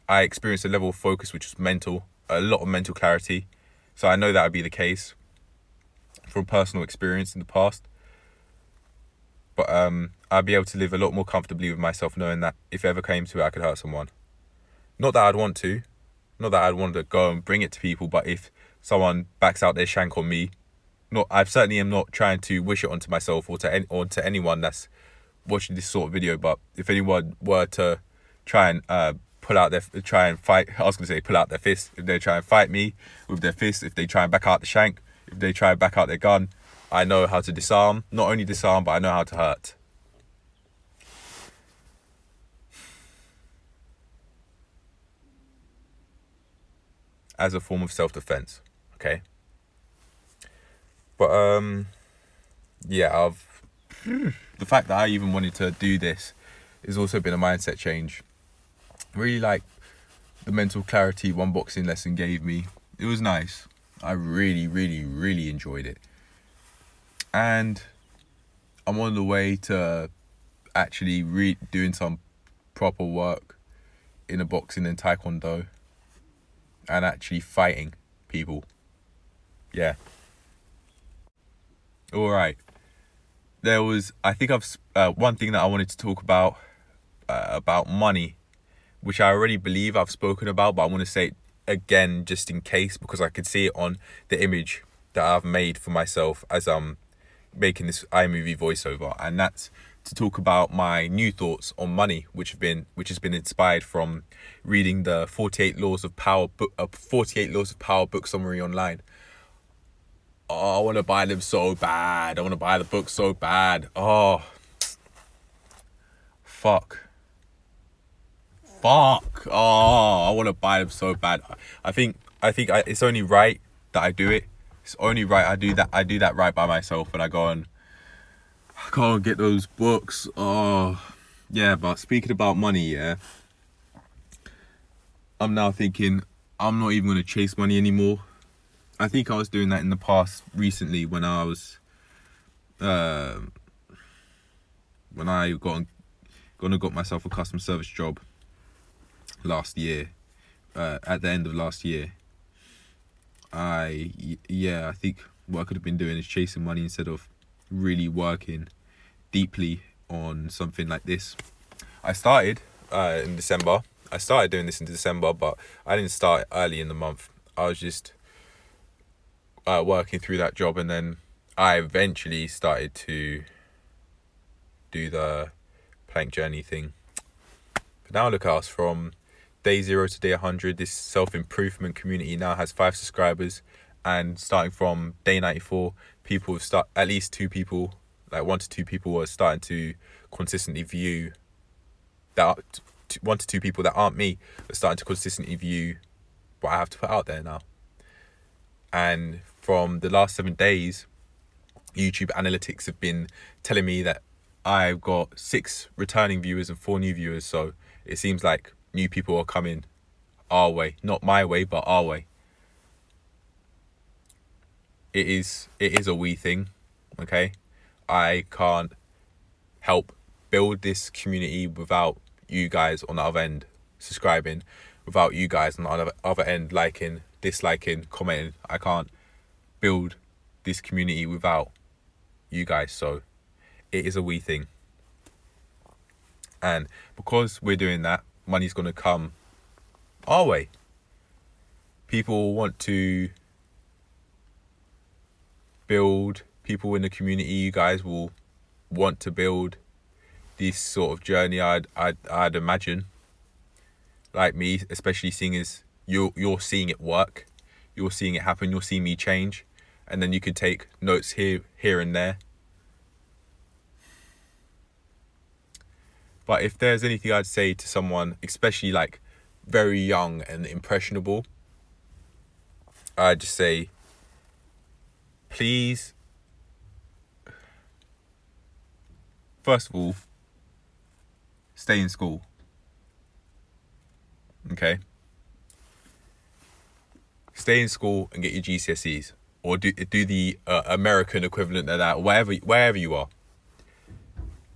I experienced a level of focus which was mental, a lot of mental clarity. So I know that would be the case from personal experience in the past. But I'd be able to live a lot more comfortably with myself, knowing that if it ever came to it, I could hurt someone. Not that I'd want to go and bring it to people, but if someone backs out their shank on me, I certainly am not trying to wish it onto myself or to anyone that's watching this sort of video. But if anyone were to try and try and fight. I was gonna say pull out their fist. If they try and fight me with their fist, if they try and back out the shank, if they try and back out their gun, I know how to disarm. Not only disarm, but I know how to hurt. As a form of self-defense, okay. But yeah, the fact that I even wanted to do this has also been a mindset change. Really like the mental clarity one boxing lesson gave me. It was nice. I really, really, really enjoyed it. And I'm on the way to actually doing some proper work in a boxing and taekwondo and actually fighting people. Yeah. All right. There was, I think one thing that I wanted to talk about money, which I already believe I've spoken about, but I want to say it again just in case, because I could see it on the image that I've made for myself as I'm making this iMovie voiceover, and that's to talk about my new thoughts on money, which has been inspired from reading the 48 Laws of Power book summary online. Oh, I want to buy them so bad. I want to buy the book so bad. Oh, fuck. Oh, I want to buy them so bad. I think it's only right that I do it. It's only right I do that right by myself, and I can't get those books. Oh, yeah. But speaking about money, yeah, I'm now thinking I'm not even gonna chase money anymore. I think I was doing that in the past recently when I was, got myself a customer service job last year, at the end of last year. I think what I could have been doing is chasing money instead of really working deeply on something like this. I started in December. I started doing this in December, but I didn't start early in the month. I was just working through that job, and then I eventually started to do the APlankingJourney thing. But now look at us, from day 0 to day 100, this self-improvement community now has 5 subscribers, and starting from day 94, people have at least 2 people, like 1 to 2 people are starting to consistently view that. 1 to 2 people that aren't me are starting to consistently view what I have to put out there now. And from the last 7 days, YouTube analytics have been telling me that I've got 6 returning viewers and 4 new viewers. So it seems like new people are coming our way, not my way, but our way. It is a we thing, okay? I can't help build this community without you guys on the other end subscribing, without you guys on the other end liking, disliking, commenting. I can't build this community without you guys. So it is a we thing. And because we're doing that, money's going to come our way. People want to build, people in the community, you guys will want to build this sort of journey, I'd imagine. Like me, especially seeing as you're seeing it work, you're seeing it happen, you're seeing me change, and then you can take notes here and there. But if there's anything I'd say to someone, especially like very young and impressionable, I'd just say, please, first of all, stay in school. Okay? Stay in school and get your GCSEs, or do the American equivalent of that, wherever you are.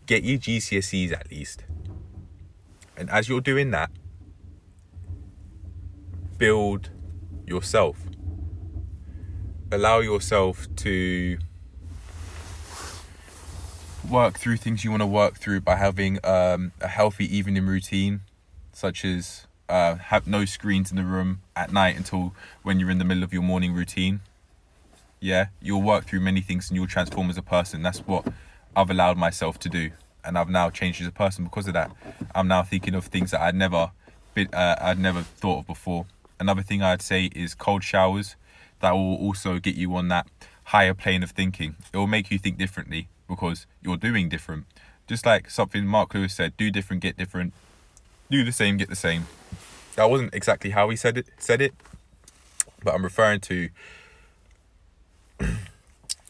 Get your GCSEs at least. And as you're doing that, build yourself. Allow yourself to work through things you want to work through by having a healthy evening routine, such as have no screens in the room at night until when you're in the middle of your morning routine. Yeah, you'll work through many things and you'll transform as a person. That's what I've allowed myself to do. and I've now changed as a person because of that. I'm now thinking of things that I'd never thought of before. Another thing I'd say is cold showers. That will also get you on that higher plane of thinking. It will make you think differently because you're doing different. Just like something Mark Lewis said, do different, get different. Do the same, get the same. That wasn't exactly how he said it, but I'm referring to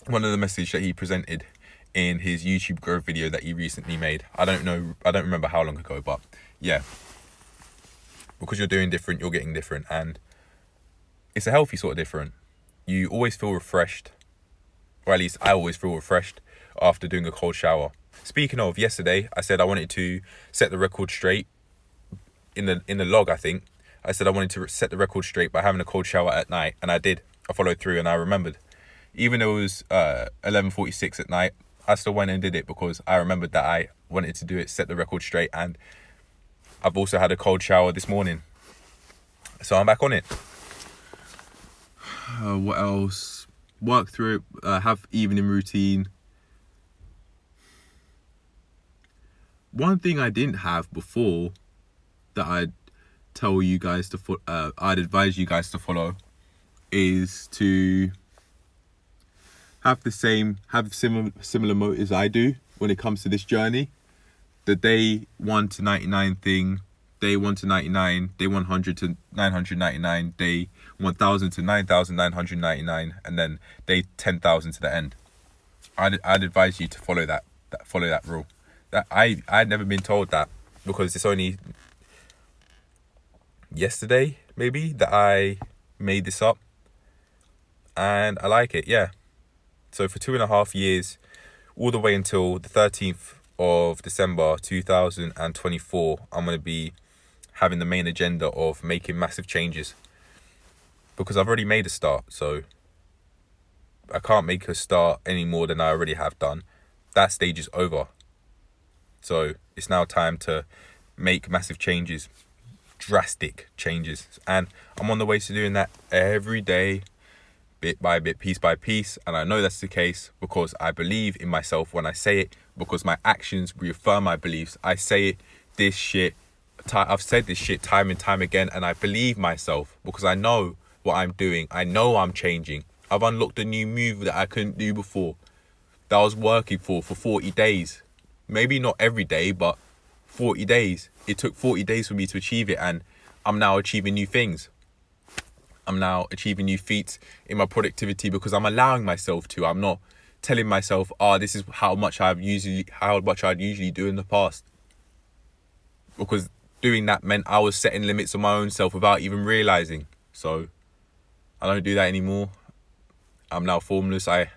one of the messages that he presented in his YouTube growth video that he recently made. I don't remember how long ago, but yeah. Because you're doing different, you're getting different, and it's a healthy sort of different. You always feel refreshed, or at least I always feel refreshed after doing a cold shower. Speaking of, yesterday I said I wanted to set the record straight in the log. I think I said I wanted to set the record straight by having a cold shower at night, and I did. I followed through and I remembered. Even though it was 11:46 at night, I still went and did it because I remembered that I wanted to do it, set the record straight, and I've also had a cold shower this morning. So I'm back on it. What else? Work through it, have evening routine. One thing I didn't have before that I'd advise you guys to follow is to have similar motives I do when it comes to this journey. The day 1 to 99 thing, day 1 to 99, day 100 to 999, day 1000 to 9999, and then day 10,000 to the end. I'd advise you to follow that rule. That I'd never been told that, because it's only yesterday maybe that I made this up, and I like it. Yeah. So for 2.5 years, all the way until the 13th of December 2024, I'm going to be having the main agenda of making massive changes, because I've already made a start, so I can't make a start any more than I already have done. That stage is over. So it's now time to make massive changes, drastic changes. And I'm on the way to doing that every day, bit by bit, piece by piece. And I know that's the case because I believe in myself when I say it, because my actions reaffirm my beliefs. I say I've said this shit time and time again, and I believe myself because I know what I'm doing. I know I'm changing. I've unlocked a new move that I couldn't do before, that I was working for 40 days. Maybe not every day, but 40 days. It took 40 days for me to achieve it, and I'm now achieving new things. I'm now achieving new feats in my productivity because I'm allowing myself to. I'm not telling myself, this is how much I'd usually do in the past. Because doing that meant I was setting limits on my own self without even realizing. So I don't do that anymore. I'm now formless. I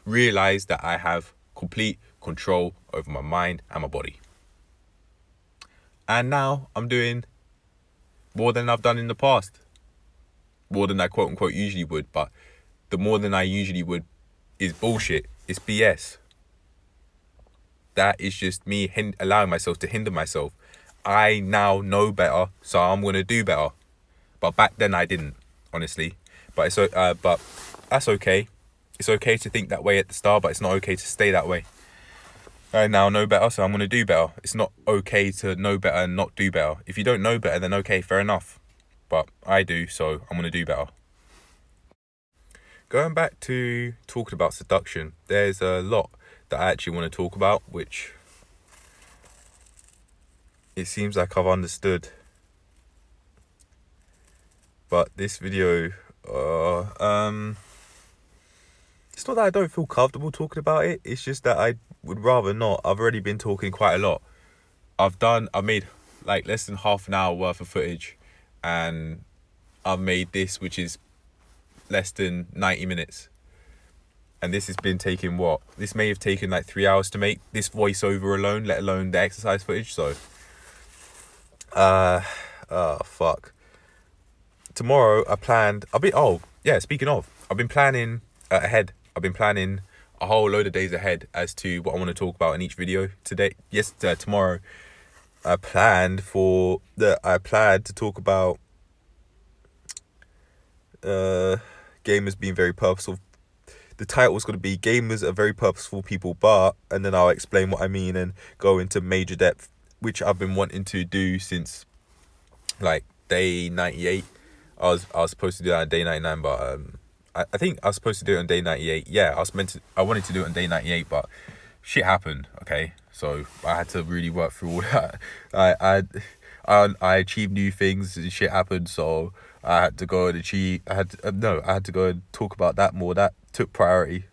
realize that I have complete control over my mind and my body. And now I'm doing more than I've done in the past. More than I quote unquote usually would, but the more than I usually would is bullshit. It's BS. That is just me allowing myself to hinder myself. I now know better, so I'm gonna do better. But back then I didn't, honestly. But that's okay. It's okay to think that way at the start, but it's not okay to stay that way. I now know better, so I'm going to do better. It's not okay to know better and not do better. If you don't know better, then okay, fair enough. But I do, so I'm going to do better. Going back to talking about seduction, there's a lot that I actually want to talk about, which it seems like I've understood. But this video, it's not that I don't feel comfortable talking about it. It's just that I would rather not. I've already been talking quite a lot. I've made like less than half an hour worth of footage, and I've made this, which is less than 90 minutes. And this has been taking this may have taken like 3 hours to make, this voiceover alone, let alone the exercise footage. So fuck. Tomorrow speaking of, I've been planning ahead. I've been planning a whole load of days ahead as to what I want to talk about in each video. Tomorrow, I planned to talk about gamers being very purposeful. the title's going to be Gamers Are Very Purposeful People, but, and then I'll explain what I mean and go into major depth, which I've been wanting to do since like day 98. I was supposed to do that on day 99, but I think I was supposed to do it on day 98. Yeah, I wanted to do it on day 98, but shit happened, okay? So I had to really work through all that. I achieved new things and shit happened, so I had to go and I had to go and talk about that more. That took priority.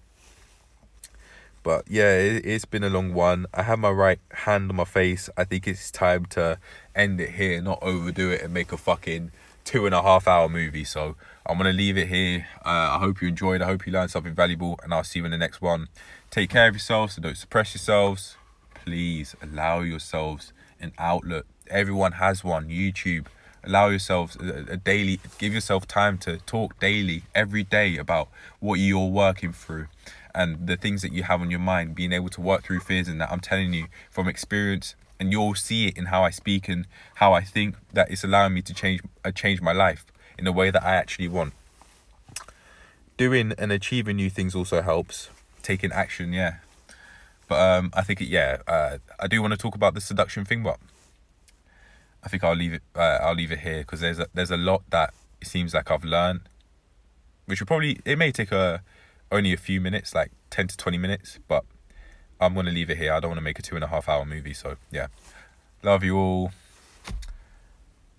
But yeah, it's been a long one. I have my right hand on my face. I think it's time to end it here, not overdo it and make a fucking 2.5 hour movie. So I'm going to leave it here. I hope you enjoyed. I hope you learned something valuable, and I'll see you in the next one. Take care of yourselves, so don't suppress yourselves. Please allow yourselves an outlet. Everyone has one. YouTube. Allow yourselves a daily, give yourself time to talk daily, every day, about what you're working through and the things that you have on your mind, being able to work through fears. And that, I'm telling you from experience, and you'll see it in how I speak and how I think, that it's allowing me to change my life in a way that I actually want. Doing and achieving new things also helps. Taking action, yeah. But I think I do want to talk about the seduction thing, but I think I'll leave it here, because there's a lot that it seems like I've learned, which it may take only a few minutes, like 10 to 20 minutes, but I'm going to leave it here. I don't want to make a 2.5 hour movie. So yeah, love you all.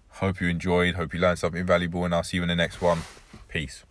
Hope you enjoyed. Hope you learned something valuable, and I'll see you in the next one. Peace.